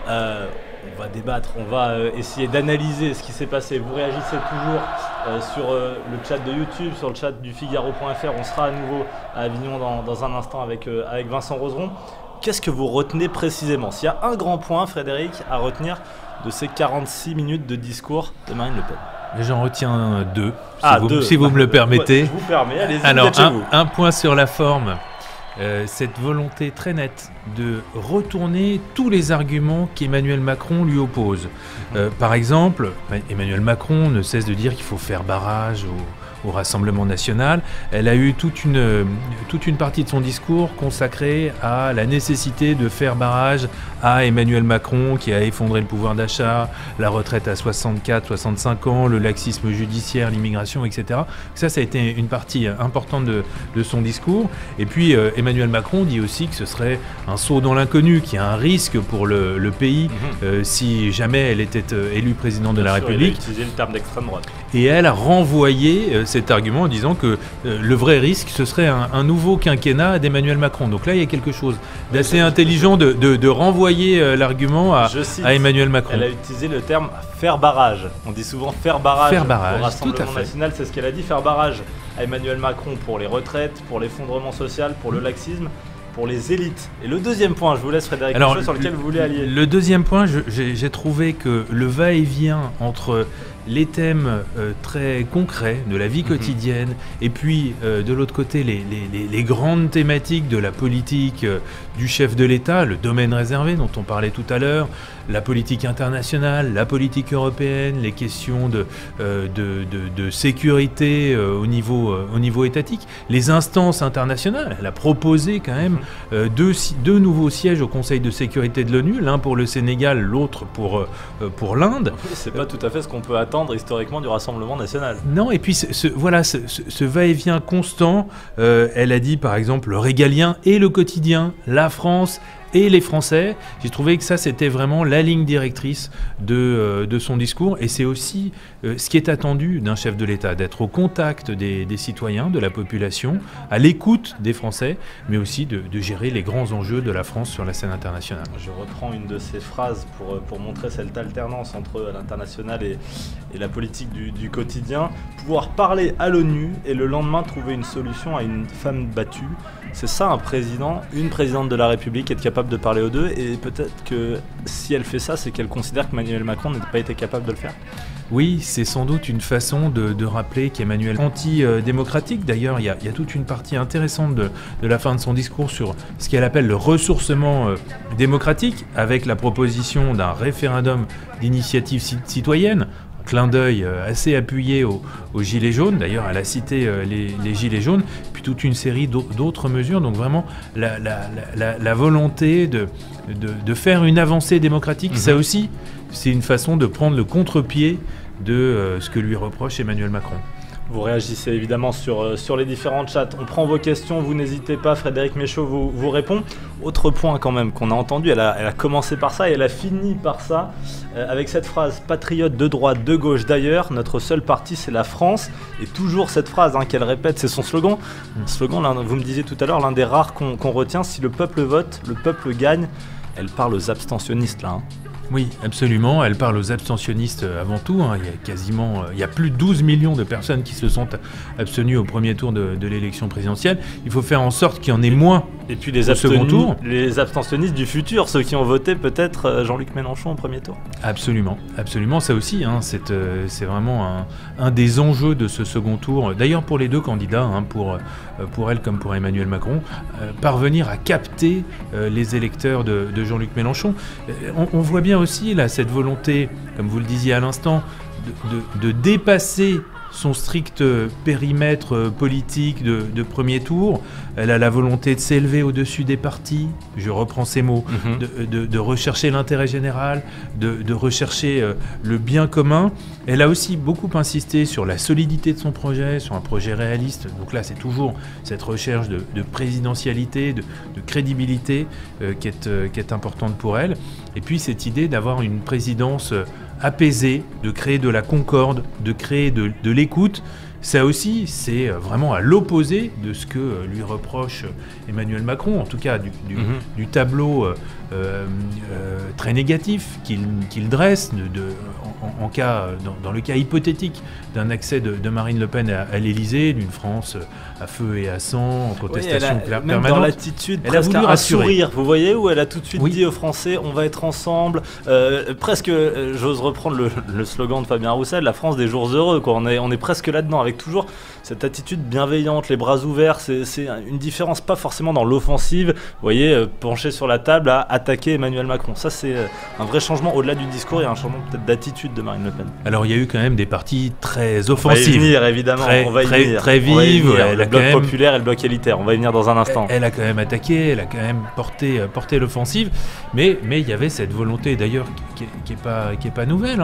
Speaker 2: On va débattre, on va essayer d'analyser ce qui s'est passé. Vous réagissez toujours sur le chat de YouTube, sur le chat du Figaro.fr. On sera à nouveau à Avignon dans un instant avec Vincent Roseron. Qu'est-ce que vous retenez précisément? S'il y a un grand point, Frédéric, à retenir de ces 46 minutes de discours de Marine Le Pen.
Speaker 1: J'en retiens deux,
Speaker 2: deux.
Speaker 1: Si vous me le permettez.
Speaker 2: Je vous permets, allez-y.
Speaker 1: Alors, un point sur la forme. Cette volonté très nette de retourner tous les arguments qu'Emmanuel Macron lui oppose. Par exemple, Emmanuel Macron ne cesse de dire qu'il faut faire barrage au Rassemblement national. Elle a eu toute une partie de son discours consacrée à la nécessité de faire barrage à Emmanuel Macron qui a effondré le pouvoir d'achat, la retraite à 64-65 ans, le laxisme judiciaire, l'immigration, etc. Ça a été une partie importante de son discours. Et puis Emmanuel Macron dit aussi que ce serait un saut dans l'inconnu, qu'il y a un risque pour le pays si jamais elle était élue présidente de la République.
Speaker 2: Elle a utilisé le terme d'extrême droite.
Speaker 1: Et elle a renvoyé cet argument en disant que le vrai risque, ce serait un nouveau quinquennat d'Emmanuel Macron. Donc là, il y a quelque chose d'assez intelligent de renvoyer l'argument à Emmanuel Macron.
Speaker 2: Elle a utilisé le terme « faire barrage ». On dit souvent « faire barrage » au Rassemblement national. C'est ce qu'elle a dit, faire barrage à Emmanuel Macron pour les retraites, pour l'effondrement social, pour le laxisme. pour les élites. Et le deuxième point, je vous laisse Frédéric Michaud, sur lequel vous voulez allier.
Speaker 1: Le deuxième point, j'ai trouvé que le va-et-vient entre les thèmes très concrets de la vie quotidienne et puis de l'autre côté les grandes thématiques de la politique du chef de l'État, le domaine réservé dont on parlait tout à l'heure, la politique internationale, la politique européenne, les questions de sécurité au niveau étatique, les instances internationales. Elle a proposé quand même deux nouveaux sièges au Conseil de sécurité de l'ONU, l'un pour le Sénégal, l'autre pour l'Inde.
Speaker 2: C'est pas tout à fait ce qu'on peut attendre historiquement du Rassemblement national.
Speaker 1: Non, et puis ce va-et-vient constant, elle a dit par exemple le régalien et le quotidien, la France et les Français. J'ai trouvé que ça c'était vraiment la ligne directrice de son discours, et c'est aussi ce qui est attendu d'un chef de l'État, d'être au contact des citoyens, de la population, à l'écoute des Français, mais aussi de gérer les grands enjeux de la France sur la scène internationale.
Speaker 2: Je reprends une de ses phrases pour montrer cette alternance entre l'international et la politique du quotidien. Pouvoir parler à l'ONU et le lendemain trouver une solution à une femme battue. C'est ça un président, une présidente de la République, être capable de parler aux deux, et peut-être que si elle fait ça, c'est qu'elle considère qu'Emmanuel Macron n'a pas été capable de le faire.
Speaker 1: Oui, c'est sans doute une façon de rappeler qu'Emmanuel est anti-démocratique. D'ailleurs, il y a toute une partie intéressante de la fin de son discours sur ce qu'elle appelle le ressourcement démocratique, avec la proposition d'un référendum d'initiative citoyenne. Clin d'œil assez appuyé aux Gilets jaunes. D'ailleurs, elle a cité les Gilets jaunes, puis toute une série d'autres mesures. Donc vraiment, la volonté de faire une avancée démocratique, ça aussi, c'est une façon de prendre le contre-pied de ce que lui reproche Emmanuel Macron.
Speaker 2: Vous réagissez évidemment sur les différents chats. On prend vos questions, vous n'hésitez pas. Frédéric Michaud vous répond. Autre point quand même qu'on a entendu, elle a commencé par ça et elle a fini par ça, avec cette phrase « Patriote de droite, de gauche d'ailleurs, notre seul parti c'est la France ». Et toujours cette phrase qu'elle répète, c'est son slogan. Slogan, vous me disiez tout à l'heure, l'un des rares qu'on retient. Si le peuple vote, le peuple gagne. Elle parle aux abstentionnistes là.
Speaker 1: Oui, absolument. Elle parle aux abstentionnistes avant tout. Il y a plus de 12 millions de personnes qui se sont abstenues au premier tour de l'élection présidentielle. Il faut faire en sorte qu'il y en ait moins.
Speaker 2: Et puis les abstentionnistes du futur, ceux qui ont voté peut-être Jean-Luc Mélenchon au premier tour.
Speaker 1: Absolument, absolument. Ça aussi, c'est vraiment un des enjeux de ce second tour. D'ailleurs, pour les deux candidats, pour elle comme pour Emmanuel Macron, parvenir à capter les électeurs de Jean-Luc Mélenchon. On voit bien aussi là cette volonté, comme vous le disiez à l'instant, de dépasser son strict périmètre politique de premier tour. Elle a la volonté de s'élever au-dessus des partis, je reprends ces mots, de rechercher l'intérêt général, de rechercher le bien commun. Elle a aussi beaucoup insisté sur la solidité de son projet, sur un projet réaliste. Donc là, c'est toujours cette recherche de présidentialité, de crédibilité qui est importante pour elle. Et puis cette idée d'avoir une présidence apaisée, de créer de la concorde, de créer de l'écoute. Ça aussi, c'est vraiment à l'opposé de ce que lui reproche Emmanuel Macron, en tout cas du tableau très négatif qu'il dresse dans le cas hypothétique d'un accès de Marine Le Pen à l'Élysée, d'une France à feu et à sang, en contestation permanente.
Speaker 2: Même dans l'attitude, elle a voulu un sourire, vous voyez, où elle a tout de suite dit aux Français, on va être ensemble, presque, j'ose reprendre le slogan de Fabien Roussel, la France des jours heureux, quoi. On est presque là-dedans, avec toujours cette attitude bienveillante, les bras ouverts. C'est une différence, pas forcément dans l'offensive, vous voyez, penché sur la table à attaquer Emmanuel Macron. Ça, c'est un vrai changement, au-delà du discours, il y a un changement peut-être d'attitude de Marine Le Pen.
Speaker 1: Alors, il y a eu quand même des parties très offensives.
Speaker 2: On va y venir, évidemment.
Speaker 1: Très vives.
Speaker 2: Le bloc populaire et le bloc élitaire, on va y venir dans un instant.
Speaker 1: Elle a quand même attaqué, elle a quand même porté l'offensive, mais il y avait cette volonté, d'ailleurs, qui est pas nouvelle,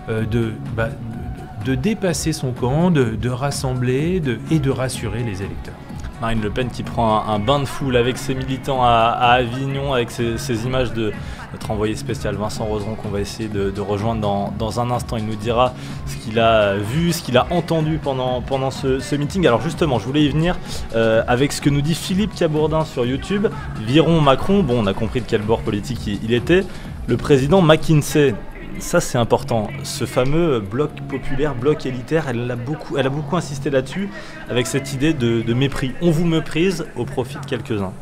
Speaker 1: de dépasser son camp, de rassembler et de rassurer les électeurs.
Speaker 2: Marine Le Pen qui prend un bain de foule avec ses militants à Avignon, avec ces images de notre envoyé spécial Vincent Roseron qu'on va essayer de rejoindre dans un instant. Il nous dira ce qu'il a vu, ce qu'il a entendu pendant ce meeting. Alors justement, je voulais y venir avec ce que nous dit Philippe Cabourdin sur YouTube. Virons Macron, bon, on a compris de quel bord politique il était. Le président McKinsey. Ça, c'est important. Ce fameux bloc populaire, bloc élitaire, elle a beaucoup insisté là-dessus, avec cette idée de mépris. On vous méprise au profit de quelques-uns.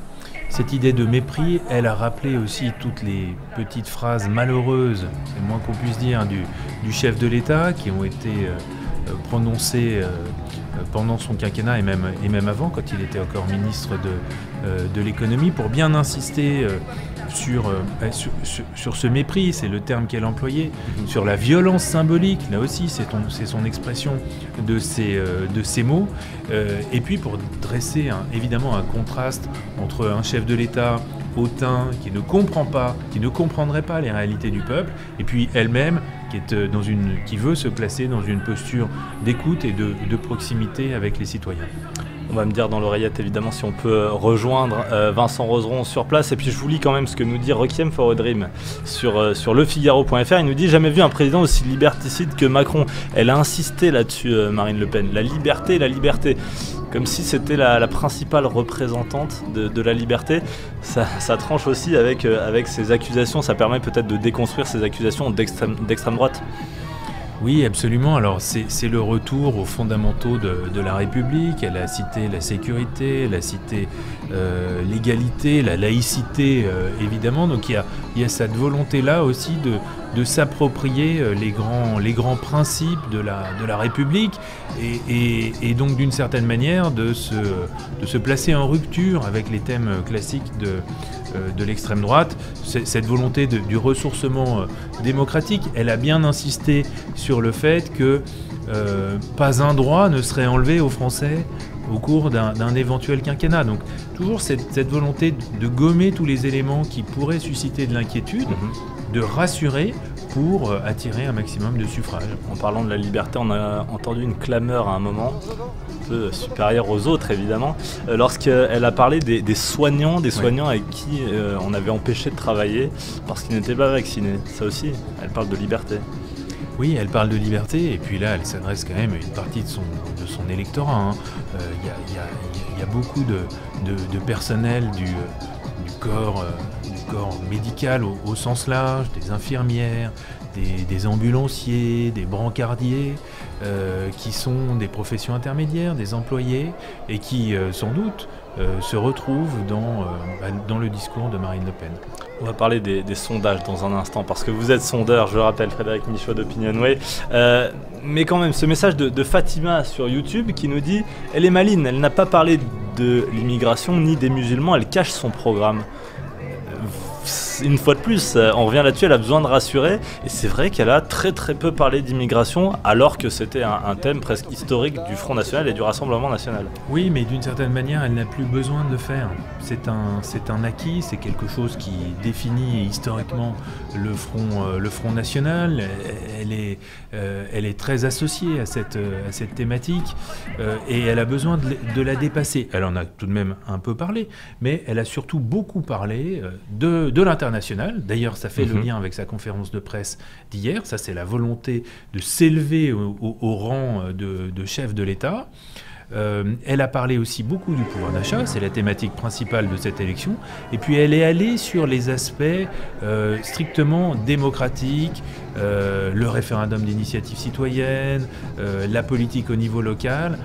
Speaker 1: cette idée de mépris, elle a rappelé aussi toutes les petites phrases malheureuses, c'est le moins qu'on puisse dire, du chef de l'État qui ont été prononcées pendant son quinquennat et même avant, quand il était encore ministre de l'économie, pour bien insister sur ce mépris, c'est le terme qu'elle employait, sur la violence symbolique, là aussi c'est son expression de ces mots, et puis pour dresser évidemment un contraste entre un chef de l'État hautain qui ne comprendrait pas les réalités du peuple, et puis elle-même qui veut se placer dans une posture d'écoute et de proximité avec les citoyens.
Speaker 2: On va me dire dans l'oreillette évidemment si on peut rejoindre Vincent Roseron sur place, et puis je vous lis quand même ce que nous dit Requiem for a Dream sur lefigaro.fr. Il nous dit: jamais vu un président aussi liberticide que Macron. Elle a insisté là-dessus, Marine Le Pen, la liberté, comme si c'était la principale représentante de la liberté. Ça tranche aussi avec ces accusations, ça permet peut-être de déconstruire ces accusations d'extrême droite.
Speaker 1: Oui, absolument. Alors c'est le retour aux fondamentaux de la République. Elle a cité la sécurité, elle a cité l'égalité, la laïcité, évidemment. Donc il y a cette volonté-là aussi de s'approprier les grands principes de la République et donc d'une certaine manière de se placer en rupture avec les thèmes classiques de l'extrême droite. Cette volonté du ressourcement démocratique, elle a bien insisté sur le fait que pas un droit ne serait enlevé aux Français au cours d'un éventuel quinquennat. Donc toujours cette volonté de gommer tous les éléments qui pourraient susciter de l'inquiétude, de rassurer pour attirer un maximum de suffrages.
Speaker 2: En parlant de la liberté, on a entendu une clameur à un moment, un peu supérieure aux autres évidemment, lorsqu'elle a parlé des soignants, avec qui on avait empêché de travailler parce qu'ils n'étaient pas vaccinés. Ça aussi, elle parle de liberté.
Speaker 1: Oui, elle parle de liberté, et puis là, elle s'adresse quand même à une partie de son électorat. Il y a beaucoup de personnel du corps médical au sens large, des infirmières, des ambulanciers, des brancardiers, qui sont des professions intermédiaires, des employés, et qui, sans doute, se retrouvent dans le discours de Marine Le Pen.
Speaker 2: On va parler des sondages dans un instant, parce que vous êtes sondeur, je le rappelle, Frédéric Michaud d'Opinionway. Mais quand même, ce message de Fatima sur YouTube qui nous dit « Elle est maline, elle n'a pas parlé de l'immigration ni des musulmans, elle cache son programme ». Une fois de plus, on revient là-dessus, elle a besoin de rassurer, et c'est vrai qu'elle a très très peu parlé d'immigration, alors que c'était un thème presque historique du Front National et du Rassemblement National.
Speaker 1: Oui, mais d'une certaine manière, elle n'a plus besoin de le faire. C'est un acquis, c'est quelque chose qui définit historiquement le Front National. Elle est très associée à cette thématique, et elle a besoin de la dépasser. Elle en a tout de même un peu parlé, mais elle a surtout beaucoup parlé de l'international. D'ailleurs, ça fait le lien avec sa conférence de presse d'hier. Ça, c'est la volonté de s'élever au rang de chef de l'État. Elle a parlé aussi beaucoup du pouvoir d'achat, c'est la thématique principale de cette élection. Et puis elle est allée sur les aspects strictement démocratiques, le référendum d'initiative citoyenne, la politique au niveau local,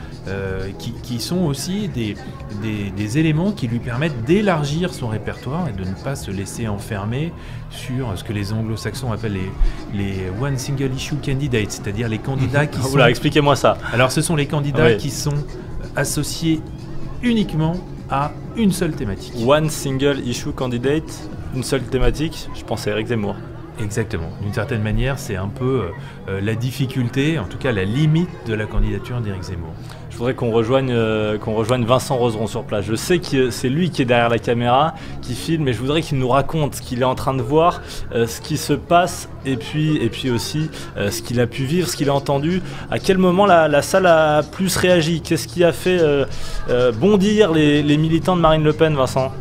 Speaker 1: qui sont aussi des éléments qui lui permettent d'élargir son répertoire et de ne pas se laisser enfermer sur ce que les anglo-saxons appellent les one single issue candidates, c'est-à-dire les candidats qui sont...
Speaker 2: Expliquez-moi ça.
Speaker 1: Alors ce sont les candidats qui sont associés uniquement à une seule thématique.
Speaker 2: One single issue candidate, une seule thématique, je pense à Éric Zemmour.
Speaker 1: Exactement. D'une certaine manière, c'est un peu la difficulté, en tout cas la limite de la candidature d'Éric Zemmour.
Speaker 2: Je voudrais qu'on rejoigne Vincent Roseron sur place. Je sais que c'est lui qui est derrière la caméra, qui filme, et je voudrais qu'il nous raconte ce qu'il est en train de voir, ce qui se passe, et puis aussi ce qu'il a pu vivre, ce qu'il a entendu. À quel moment la salle a plus réagi? Qu'est-ce qui a fait bondir les militants de Marine Le Pen, Vincent?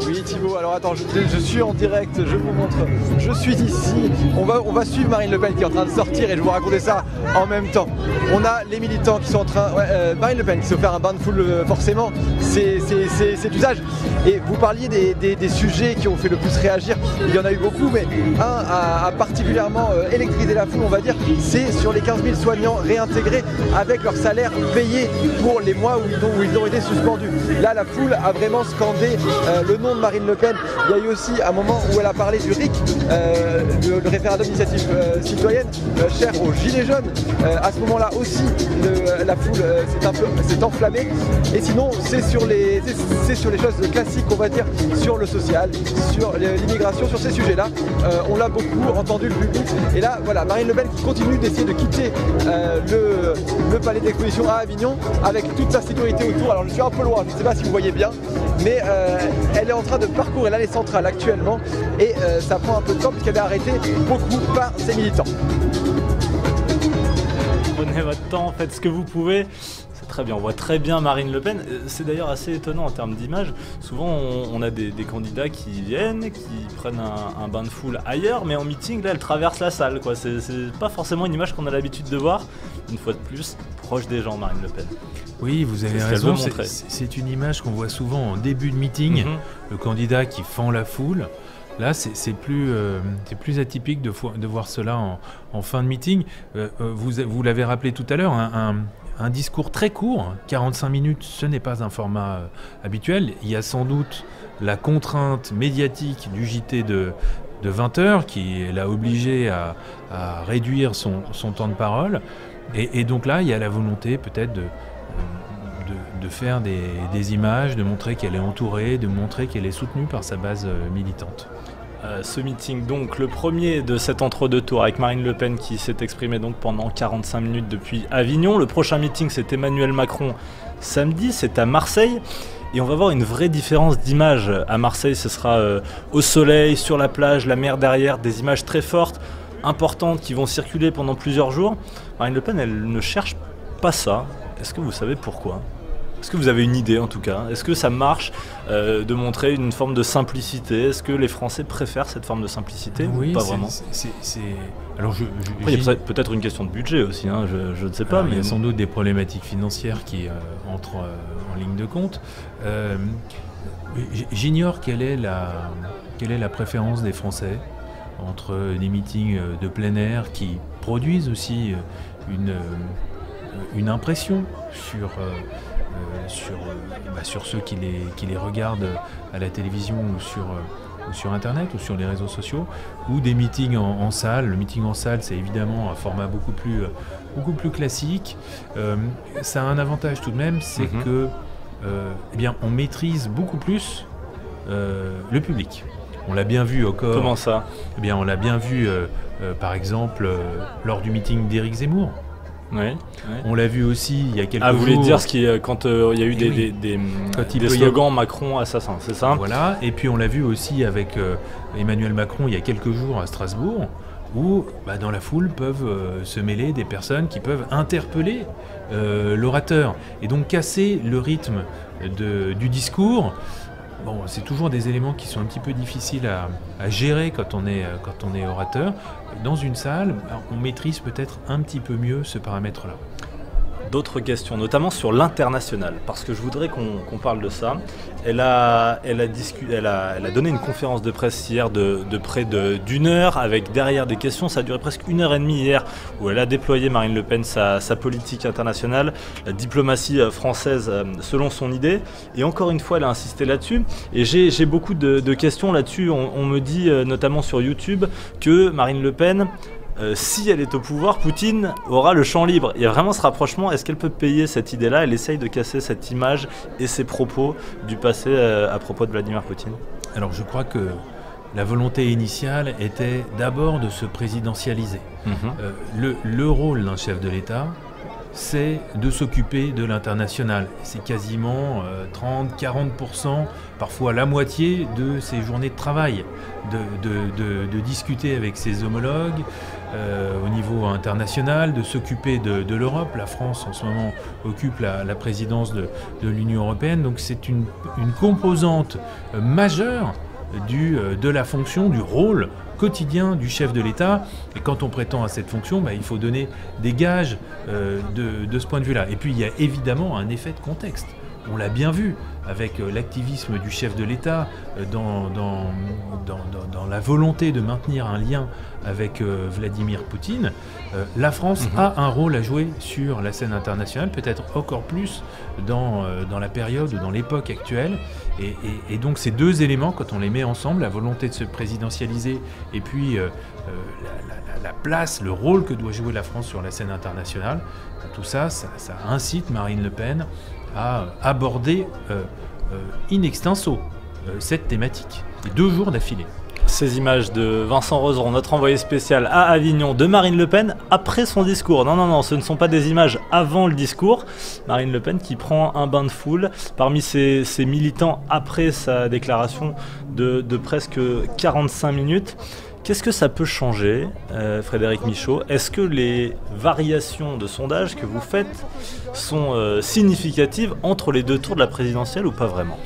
Speaker 4: Oui, Thibaut, alors Alors attends, je suis en direct, je vous montre, je suis ici, on va suivre Marine Le Pen qui est en train de sortir et je vais vous raconter ça en même temps. On a les militants qui sont en train, Marine Le Pen qui s'est offert un bain de foule forcément, c'est d'usage. Et vous parliez des sujets qui ont fait le plus réagir, il y en a eu beaucoup, mais un a particulièrement électrisé la foule, on va dire, c'est sur les 15 000 soignants réintégrés avec leur salaire payé pour les mois où ils ont été suspendus. Là, la foule a vraiment scandé le nom de Marine Le Pen. Il y a eu aussi un moment où elle a parlé du RIC, le référendum d'initiative citoyenne, cher aux Gilets jaunes. À ce moment-là aussi, la foule s'est enflammée. Et sinon, c'est sur les choses classiques, on va dire, sur le social, sur l'immigration, sur ces sujets-là. On l'a beaucoup entendu, le public. Et là, voilà, Marine Le Pen qui continue d'essayer de quitter le palais d'exposition à Avignon avec toute sa sécurité autour. Alors je suis un peu loin, je ne sais pas si vous voyez bien, mais elle est en train de parcourir l'allée centrale actuellement et ça prend un peu de temps puisqu'elle est arrêtée beaucoup par ses militants.
Speaker 2: Prenez votre temps, faites ce que vous pouvez. C'est très bien, on voit très bien Marine Le Pen. C'est d'ailleurs assez étonnant en termes d'image. Souvent on a des candidats qui viennent, qui prennent un bain de foule ailleurs, mais en meeting, là, elle traverse la salle, quoi. C'est pas forcément une image qu'on a l'habitude de voir. Une fois de plus, proche des gens, Marine Le Pen.
Speaker 1: Oui, vous avez raison, c'est une image qu'on voit souvent en début de meeting, le candidat qui fend la foule. Là, c'est plus atypique de voir cela en fin de meeting. Vous l'avez rappelé tout à l'heure, un discours très court, 45 minutes, ce n'est pas un format habituel. Il y a sans doute la contrainte médiatique du JT de 20h qui l'a obligé à réduire son temps de parole. Et donc là, il y a la volonté peut-être de faire des images, de montrer qu'elle est entourée, de montrer qu'elle est soutenue par sa base militante.
Speaker 2: Ce meeting, donc le premier de cet entre-deux tours avec Marine Le Pen qui s'est exprimée donc pendant 45 minutes depuis Avignon. Le prochain meeting, c'est Emmanuel Macron samedi, c'est à Marseille. Et on va voir une vraie différence d'image. À Marseille, ce sera au soleil, sur la plage, la mer derrière, des images très fortes, importantes qui vont circuler pendant plusieurs jours. Marine Le Pen, elle ne cherche pas ça. Est-ce que vous savez pourquoi ? Est-ce que vous avez une idée en tout cas ? Est-ce que ça marche de montrer une forme de simplicité ? Est-ce que les Français préfèrent cette forme de simplicité ou pas vraiment ?
Speaker 1: Alors
Speaker 2: il y a peut-être une question de budget aussi, hein, je ne sais pas.
Speaker 1: Mais il y a sans doute des problématiques financières qui entrent en ligne de compte. J'ignore quelle est la préférence des Français entre des meetings de plein air qui produisent aussi une impression sur ceux qui les regardent à la télévision ou sur Internet ou sur les réseaux sociaux, ou des meetings en salle. Le meeting en salle, c'est évidemment un format beaucoup plus classique. Ça a un avantage tout de même, c'est que on maîtrise beaucoup plus le public. On l'a bien vu encore.
Speaker 2: Comment ça ?
Speaker 1: On l'a bien vu, par exemple, lors du meeting d'Éric Zemmour.
Speaker 2: Oui.
Speaker 1: On l'a vu aussi il y a quelques jours.
Speaker 2: Vous voulez dire quand il y a eu des slogans Macron assassin, c'est ça ?
Speaker 1: Voilà, et puis on l'a vu aussi avec Emmanuel Macron il y a quelques jours à Strasbourg, où dans la foule peuvent se mêler des personnes qui peuvent interpeller l'orateur, et donc casser le rythme du discours. Bon, c'est toujours des éléments qui sont un petit peu difficiles à gérer quand on est orateur. Dans une salle, on maîtrise peut-être un petit peu mieux ce paramètre-là.
Speaker 2: D'autres questions, notamment sur l'international, parce que je voudrais qu'on parle de ça. Elle a donné une conférence de presse hier de près d'une heure, avec derrière des questions. Ça a duré presque 1h30 hier, où elle a déployé, Marine Le Pen, sa politique internationale, la diplomatie française selon son idée. Et encore une fois, elle a insisté là-dessus. Et j'ai beaucoup de questions là-dessus. On me dit, notamment sur YouTube, que Marine Le Pen... si elle est au pouvoir, Poutine aura le champ libre. Il y a vraiment ce rapprochement. Est-ce qu'elle peut payer cette idée-là ? Elle essaye de casser cette image et ces propos du passé à propos de Vladimir Poutine.
Speaker 1: Alors je crois que la volonté initiale était d'abord de se présidentialiser. Le rôle d'un chef de l'État, c'est de s'occuper de l'international. C'est quasiment 30-40%, parfois la moitié de ses journées de travail, de discuter avec ses homologues au niveau international, de s'occuper de l'Europe. La France en ce moment occupe la présidence de l'Union européenne, donc c'est une composante majeure de la fonction, du rôle quotidien du chef de l'État. Et quand on prétend à cette fonction, il faut donner des gages de ce point de vue-là. Et puis il y a évidemment un effet de contexte. On l'a bien vu avec l'activisme du chef de l'État dans la volonté de maintenir un lien avec Vladimir Poutine. La France a un rôle à jouer sur la scène internationale, peut-être encore plus dans la période, dans l'époque actuelle. Et donc ces deux éléments, quand on les met ensemble, la volonté de se présidentialiser et puis la place, le rôle que doit jouer la France sur la scène internationale, tout ça incite Marine Le Pen à aborder in extenso cette thématique, 2 jours d'affilée.
Speaker 2: Ces images de Vincent Roseron, notre envoyé spécial à Avignon, de Marine Le Pen après son discours. Non, ce ne sont pas des images avant le discours. Marine Le Pen qui prend un bain de foule parmi ses militants après sa déclaration de presque 45 minutes. Qu'est-ce que ça peut changer, Frédéric Michaud? Est-ce que les variations de sondage que vous faites sont significatives entre les 2 tours de la présidentielle ou pas vraiment?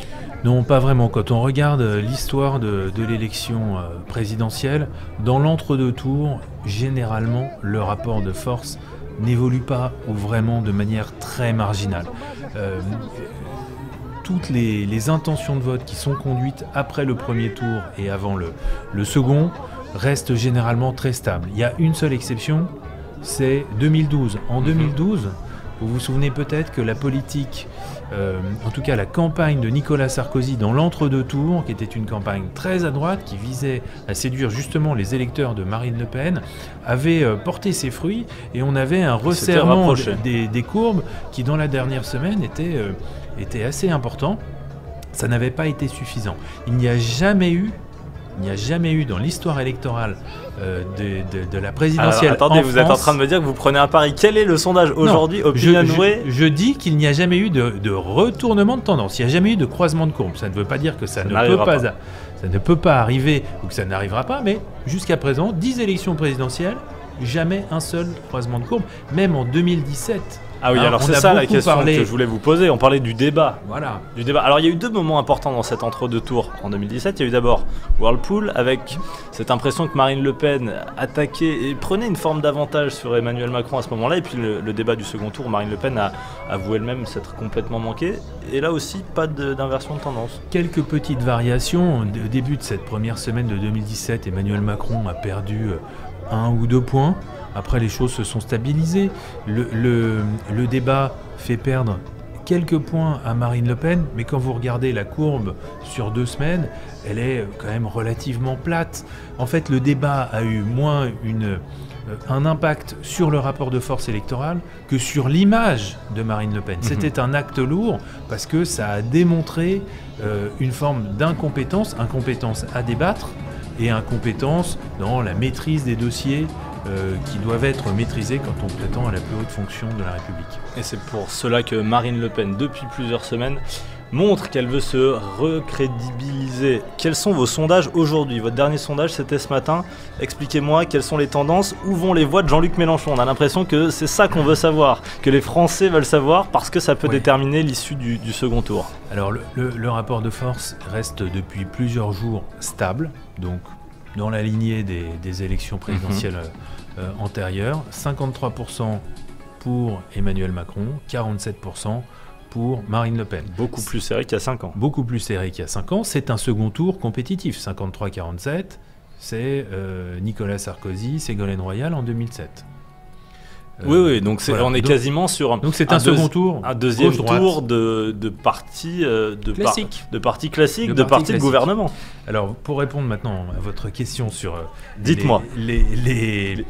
Speaker 1: Non, pas vraiment. Quand on regarde l'histoire de l'élection présidentielle, dans l'entre-deux tours, généralement, le rapport de force n'évolue pas ou vraiment de manière très marginale. Toutes les intentions de vote qui sont conduites après le premier tour et avant le second restent généralement très stables. Il y a une seule exception, c'est 2012. En 2012, vous vous souvenez peut-être que la politique, en tout cas la campagne de Nicolas Sarkozy dans l'entre-deux tours, qui était une campagne très à droite, qui visait à séduire justement les électeurs de Marine Le Pen, avait porté ses fruits et on avait un resserrement des courbes qui dans la dernière semaine était assez important. Ça n'avait pas été suffisant. Il n'y a jamais eu dans l'histoire électorale de la présidentielle.
Speaker 2: Alors, attendez,
Speaker 1: en
Speaker 2: vous
Speaker 1: France,
Speaker 2: êtes en train de me dire que vous prenez un pari. Quel est le sondage aujourd'hui, Opinionway?
Speaker 1: Je dis qu'il n'y a jamais eu de retournement de tendance. Il n'y a jamais eu de croisement de courbe. Ça ne veut pas dire que ça ne peut pas arriver ou que ça n'arrivera pas, mais jusqu'à présent, 10 élections présidentielles, jamais un seul croisement de courbe. Même en 2017.
Speaker 2: Ah oui, alors c'est ça la question que je voulais vous poser. On parlait du débat.
Speaker 1: Voilà.
Speaker 2: Du débat. Alors il y a eu 2 moments importants dans cet entre-deux tours en 2017. Il y a eu d'abord Whirlpool avec cette impression que Marine Le Pen attaquait et prenait une forme d'avantage sur Emmanuel Macron à ce moment-là. Et puis le débat du second tour, Marine Le Pen a avoué elle-même s'être complètement manquée. Et là aussi, pas d'inversion de tendance.
Speaker 1: Quelques petites variations. Au début de cette première semaine de 2017, Emmanuel Macron a perdu 1 ou 2 points. Après, les choses se sont stabilisées. Le débat fait perdre quelques points à Marine Le Pen, mais quand vous regardez la courbe sur 2 semaines, elle est quand même relativement plate. En fait, le débat a eu moins un impact sur le rapport de force électorale que sur l'image de Marine Le Pen. C'était un acte lourd parce que ça a démontré une forme d'incompétence, incompétence à débattre et incompétence dans la maîtrise des dossiers qui doivent être maîtrisés quand on prétend à la plus haute fonction de la République.
Speaker 2: Et c'est pour cela que Marine Le Pen, depuis plusieurs semaines, montre qu'elle veut se recrédibiliser. Quels sont vos sondages aujourd'hui? Votre dernier sondage, c'était ce matin. Expliquez-moi quelles sont les tendances, où vont les voix de Jean-Luc Mélenchon? On a l'impression que c'est ça qu'on veut savoir, que les Français veulent savoir, parce que ça peut déterminer l'issue du second tour.
Speaker 1: Alors le rapport de force reste depuis plusieurs jours stable, donc dans la lignée des élections présidentielles antérieures. 53% pour Emmanuel Macron, 47% pour Marine Le Pen.
Speaker 2: Beaucoup plus serré qu'il y a 5 ans.
Speaker 1: Beaucoup plus serré qu'il y a 5 ans. C'est un second tour compétitif. 53-47, c'est Nicolas Sarkozy, Ségolène Royal en 2007.
Speaker 2: Oui, donc voilà. On est quasiment sur
Speaker 1: donc c'est un second tour,
Speaker 2: un deuxième tour de partis
Speaker 1: classiques,
Speaker 2: de partis classiques, de partis de gouvernement.
Speaker 1: Alors pour répondre maintenant à votre question sur
Speaker 2: dites-moi
Speaker 1: les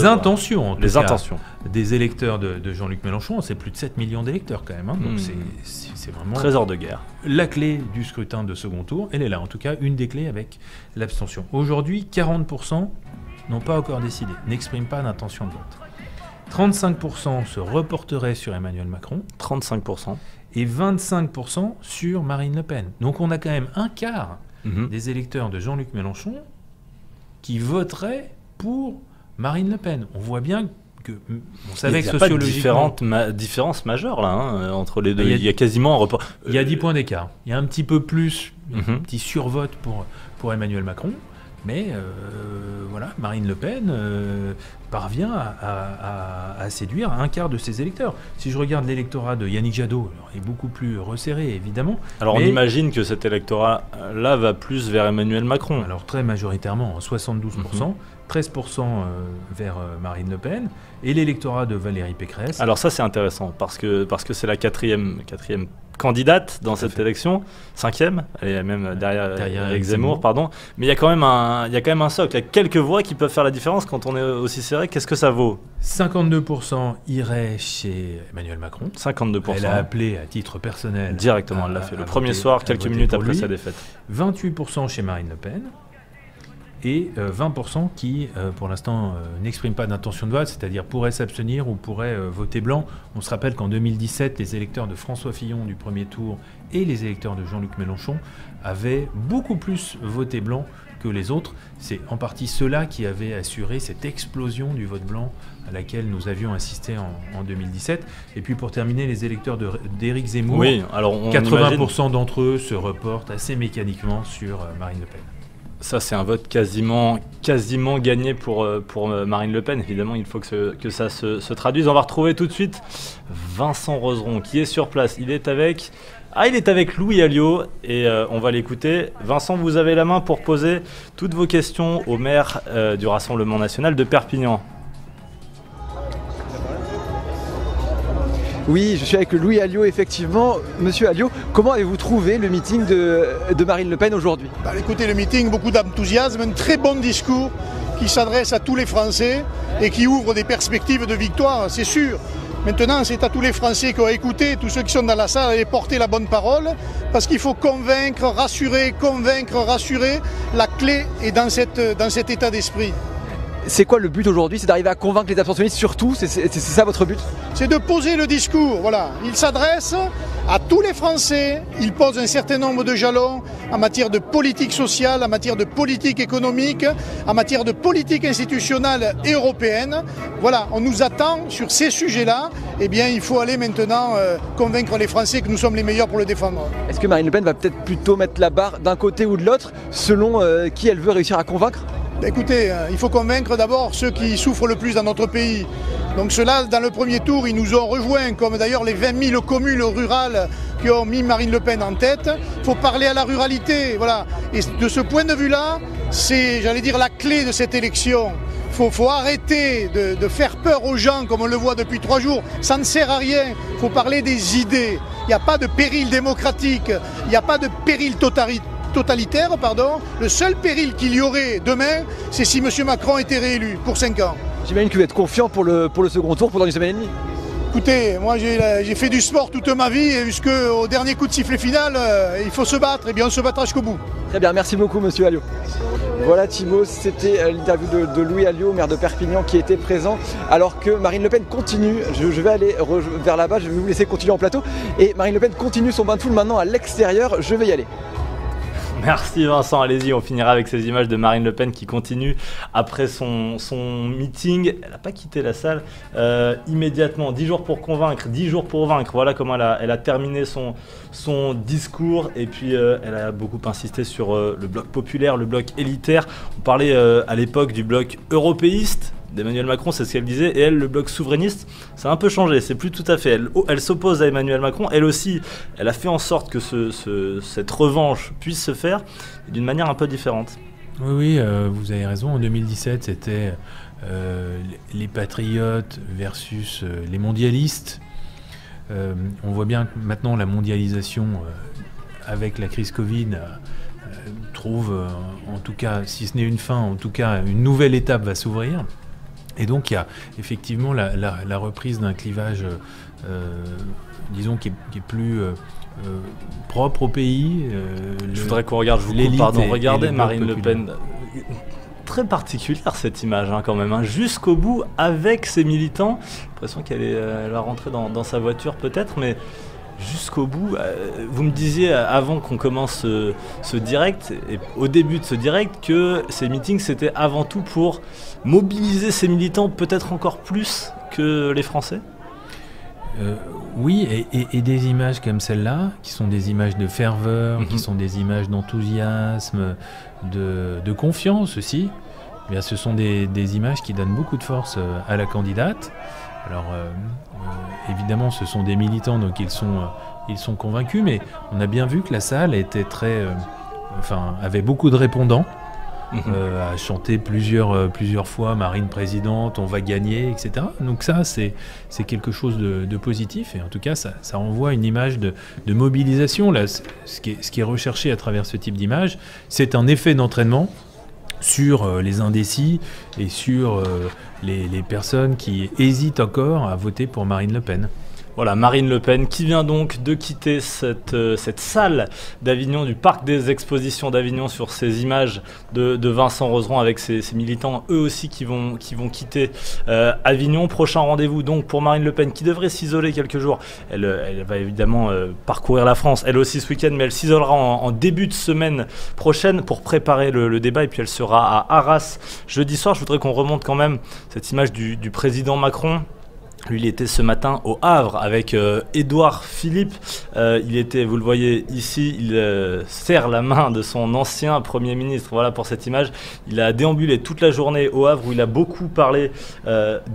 Speaker 1: intentions,
Speaker 2: les intentions
Speaker 1: des électeurs de Jean-Luc Mélenchon, c'est plus de 7 millions d'électeurs quand même, hein, donc c'est vraiment
Speaker 2: trésor de guerre.
Speaker 1: La clé du scrutin de second tour, elle est là, en tout cas une des clés avec l'abstention. Aujourd'hui, 40% n'ont pas encore décidé, n'expriment pas d'intention de vote. 35% se reporteraient sur Emmanuel Macron.
Speaker 2: 35%.
Speaker 1: Et 25% sur Marine Le Pen. Donc on a quand même un quart des électeurs de Jean-Luc Mélenchon qui voteraient pour Marine Le Pen. On voit bien on savait que
Speaker 2: il n'y a pas de
Speaker 1: sociologiquement...
Speaker 2: différence majeure là, hein, entre les deux.
Speaker 1: Il y a-
Speaker 2: Il y a quasiment un report.
Speaker 1: Il y a 10 points d'écart. Il y a un petit peu plus, un
Speaker 2: Mhm.
Speaker 1: petit survote pour Emmanuel Macron. Mais voilà, Marine Le Pen parvient à séduire un quart de ses électeurs. Si je regarde l'électorat de Yannick Jadot, alors, il est beaucoup plus resserré, évidemment.
Speaker 2: Alors on
Speaker 1: mais-
Speaker 2: imagine que cet électorat-là va plus vers Emmanuel Macron.
Speaker 1: Alors très majoritairement, 72%, 13% vers Marine Le Pen, et l'électorat de Valérie Pécresse.
Speaker 2: Alors ça c'est intéressant parce que c'est la quatrième candidate dans cette
Speaker 1: fait.
Speaker 2: élection, cinquième, elle est même derrière
Speaker 1: Derrière
Speaker 2: Éric
Speaker 1: Éric
Speaker 2: Zemmour,
Speaker 1: Zemmour.
Speaker 2: pardon. Mais il y a quand même un socle, il y a quelques voix qui peuvent faire la différence quand on est aussi serré. Qu'est-ce que ça vaut?
Speaker 1: 52% iraient chez Emmanuel Macron.
Speaker 2: 52%.
Speaker 1: Elle a appelé à titre personnel.
Speaker 2: Directement, elle l'a fait. Le premier
Speaker 1: voter-
Speaker 2: soir,
Speaker 1: à
Speaker 2: quelques
Speaker 1: voter
Speaker 2: minutes
Speaker 1: pour
Speaker 2: après
Speaker 1: lui.
Speaker 2: sa défaite.
Speaker 1: 28% chez Marine Le Pen. Et 20% qui, pour l'instant, n'expriment pas d'intention de vote, c'est-à-dire pourraient s'abstenir ou pourraient voter blanc. On se rappelle qu'en 2017, les électeurs de François Fillon du premier tour et les électeurs de Jean-Luc Mélenchon avaient beaucoup plus voté blanc que les autres. C'est en partie ceux-là qui avaient assuré cette explosion du vote blanc à laquelle nous avions assisté en 2017. Et puis pour terminer, les électeurs d'Éric Zemmour,
Speaker 2: Oui, alors on
Speaker 1: 80%
Speaker 2: imagine-
Speaker 1: d'entre eux se reportent assez mécaniquement sur Marine Le Pen.
Speaker 2: Ça, c'est un vote quasiment gagné pour Marine Le Pen. Évidemment, il faut que ça se traduise. On va retrouver tout de suite Vincent Roseron qui est sur place. Il est avec Louis Alliot et on va l'écouter. Vincent, vous avez la main pour poser toutes vos questions au maire du Rassemblement National de Perpignan.
Speaker 4: Oui, je suis avec Louis Alliot, effectivement. Monsieur Alliot, comment avez-vous trouvé le meeting de Marine Le Pen aujourd'hui?
Speaker 5: Bah, écoutez, le meeting, beaucoup d'enthousiasme, un très bon discours qui s'adresse à tous les Français et qui ouvre des perspectives de victoire, c'est sûr. Maintenant, c'est à tous les Français qui ont écouté, tous ceux qui sont dans la salle, d'aller porter la bonne parole, parce qu'il faut convaincre, rassurer. La clé est dans cet état d'esprit.
Speaker 4: C'est quoi le but aujourd'hui? C'est d'arriver à convaincre les abstentionnistes surtout? C'est ça votre but?
Speaker 5: C'est de poser le discours, voilà. Il s'adresse à tous les Français, il pose un certain nombre de jalons en matière de politique sociale, en matière de politique économique, en matière de politique institutionnelle et européenne. Voilà, on nous attend sur ces sujets-là. Eh bien, il faut aller maintenant convaincre les Français que nous sommes les meilleurs pour le défendre.
Speaker 4: Est-ce que Marine Le Pen va peut-être plutôt mettre la barre d'un côté ou de l'autre selon qui elle veut réussir à convaincre?
Speaker 5: Écoutez, il faut convaincre d'abord ceux qui souffrent le plus dans notre pays. Donc ceux-là, dans le premier tour, ils nous ont rejoints, comme d'ailleurs les 20 000 communes rurales qui ont mis Marine Le Pen en tête. Il faut parler à la ruralité, voilà. Et de ce point de vue-là, c'est, j'allais dire, la clé de cette élection. Il faut arrêter de faire peur aux gens, comme on le voit depuis 3 jours. Ça ne sert à rien. Il faut parler des idées. Il n'y a pas de péril démocratique, il n'y a pas de péril totalitaire. Le seul péril qu'il y aurait demain, c'est si M. Macron était réélu pour 5 ans.
Speaker 4: J'imagine que vous êtes confiant pour le second tour, pour dans une semaine et demie.
Speaker 5: Écoutez, moi j'ai fait du sport toute ma vie et jusqu'au dernier coup de sifflet final, il faut se battre, et bien on se battra jusqu'au bout.
Speaker 4: Très bien, merci beaucoup monsieur Alliot. Voilà Thibaut, c'était l'interview de Louis Alliot, maire de Perpignan, qui était présent alors que Marine Le Pen continue. Je vais aller vers là-bas, je vais vous laisser continuer en plateau. Et Marine Le Pen continue son bain de foule maintenant à l'extérieur, je vais y aller.
Speaker 2: Merci Vincent, allez-y, on finira avec ces images de Marine Le Pen qui continue après son meeting. Elle n'a pas quitté la salle immédiatement. 10 jours pour convaincre, 10 jours pour vaincre. Voilà comment elle a terminé son discours. Et puis elle a beaucoup insisté sur le bloc populaire, le bloc élitaire. On parlait à l'époque du bloc européiste d'Emmanuel Macron, c'est ce qu'elle disait, et elle, le bloc souverainiste, ça a un peu changé, c'est plus tout à fait. Elle s'oppose à Emmanuel Macron, elle aussi, elle a fait en sorte que cette revanche puisse se faire d'une manière un peu différente.
Speaker 1: Oui, vous avez raison, en 2017, c'était les patriotes versus les mondialistes. On voit bien que maintenant, la mondialisation, avec la crise Covid, trouve, en tout cas, si ce n'est une fin, en tout cas, une nouvelle étape va s'ouvrir. Et donc il y a effectivement la reprise d'un clivage, disons, qui est plus propre au pays.
Speaker 2: Je voudrais qu'on regarde, je vous coupe, pardon, regardez Marine Le Pen. Très particulière cette image quand même, jusqu'au bout avec ses militants. J'ai l'impression qu'elle va rentrer dans sa voiture peut-être, mais jusqu'au bout. Vous me disiez avant qu'on commence ce direct, et au début de ce direct, que ces meetings c'était avant tout pour mobiliser ces militants peut-être encore plus que les Français.
Speaker 1: Oui, et des images comme celle-là, qui sont des images de ferveur, qui sont des images d'enthousiasme, de confiance aussi, eh bien, ce sont des images qui donnent beaucoup de force à la candidate. Alors, évidemment, ce sont des militants, donc ils sont convaincus, mais on a bien vu que la salle était avait beaucoup de répondants. A chanté plusieurs fois Marine présidente, on va gagner, etc. Donc ça, c'est quelque chose de positif, et en tout cas, ça envoie une image de mobilisation. Là, ce qui est recherché à travers ce type d'image, c'est un effet d'entraînement sur les indécis et sur les personnes qui hésitent encore à voter pour Marine Le Pen.
Speaker 2: Voilà, Marine Le Pen qui vient donc de quitter cette salle d'Avignon, du parc des expositions d'Avignon, sur ces images de Vincent Roseron avec ses militants, eux aussi qui vont quitter Avignon. Prochain rendez-vous donc pour Marine Le Pen qui devrait s'isoler quelques jours. Elle va évidemment parcourir la France, elle aussi ce week-end, mais elle s'isolera en début de semaine prochaine pour préparer le débat, et puis elle sera à Arras jeudi soir. Je voudrais qu'on remonte quand même cette image du président Macron. Lui, il était ce matin au Havre avec Édouard Philippe. Il était, vous le voyez ici, il serre la main de son ancien Premier ministre. Voilà pour cette image. Il a déambulé toute la journée au Havre où il a beaucoup parlé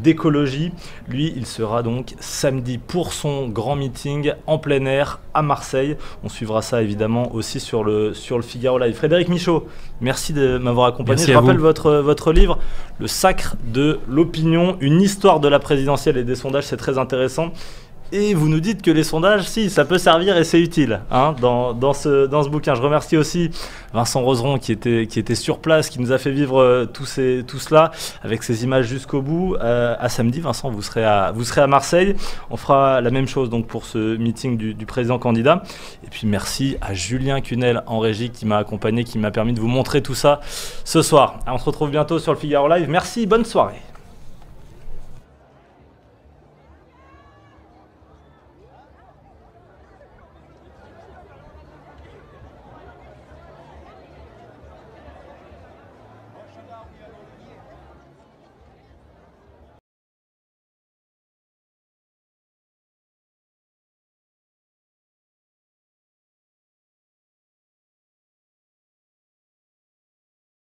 Speaker 2: d'écologie. Lui, il sera donc samedi pour son grand meeting en plein air à Marseille. On suivra ça évidemment aussi sur le Figaro Live. Frédéric Michaud, merci de m'avoir accompagné.
Speaker 1: Merci.
Speaker 2: Je rappelle votre livre, Le Sacre de l'opinion, une histoire de la présidentielle et des sondages, c'est très intéressant. Et vous nous dites que les sondages, si, ça peut servir et c'est utile dans ce bouquin. Je remercie aussi Vincent Roseron qui était sur place, qui nous a fait vivre tout cela avec ces images jusqu'au bout. À samedi, Vincent, vous serez à Marseille. On fera la même chose donc pour ce meeting du président candidat. Et puis merci à Julien Cunel en régie qui m'a accompagné, qui m'a permis de vous montrer tout ça ce soir. On se retrouve bientôt sur le Figaro Live. Merci, bonne soirée.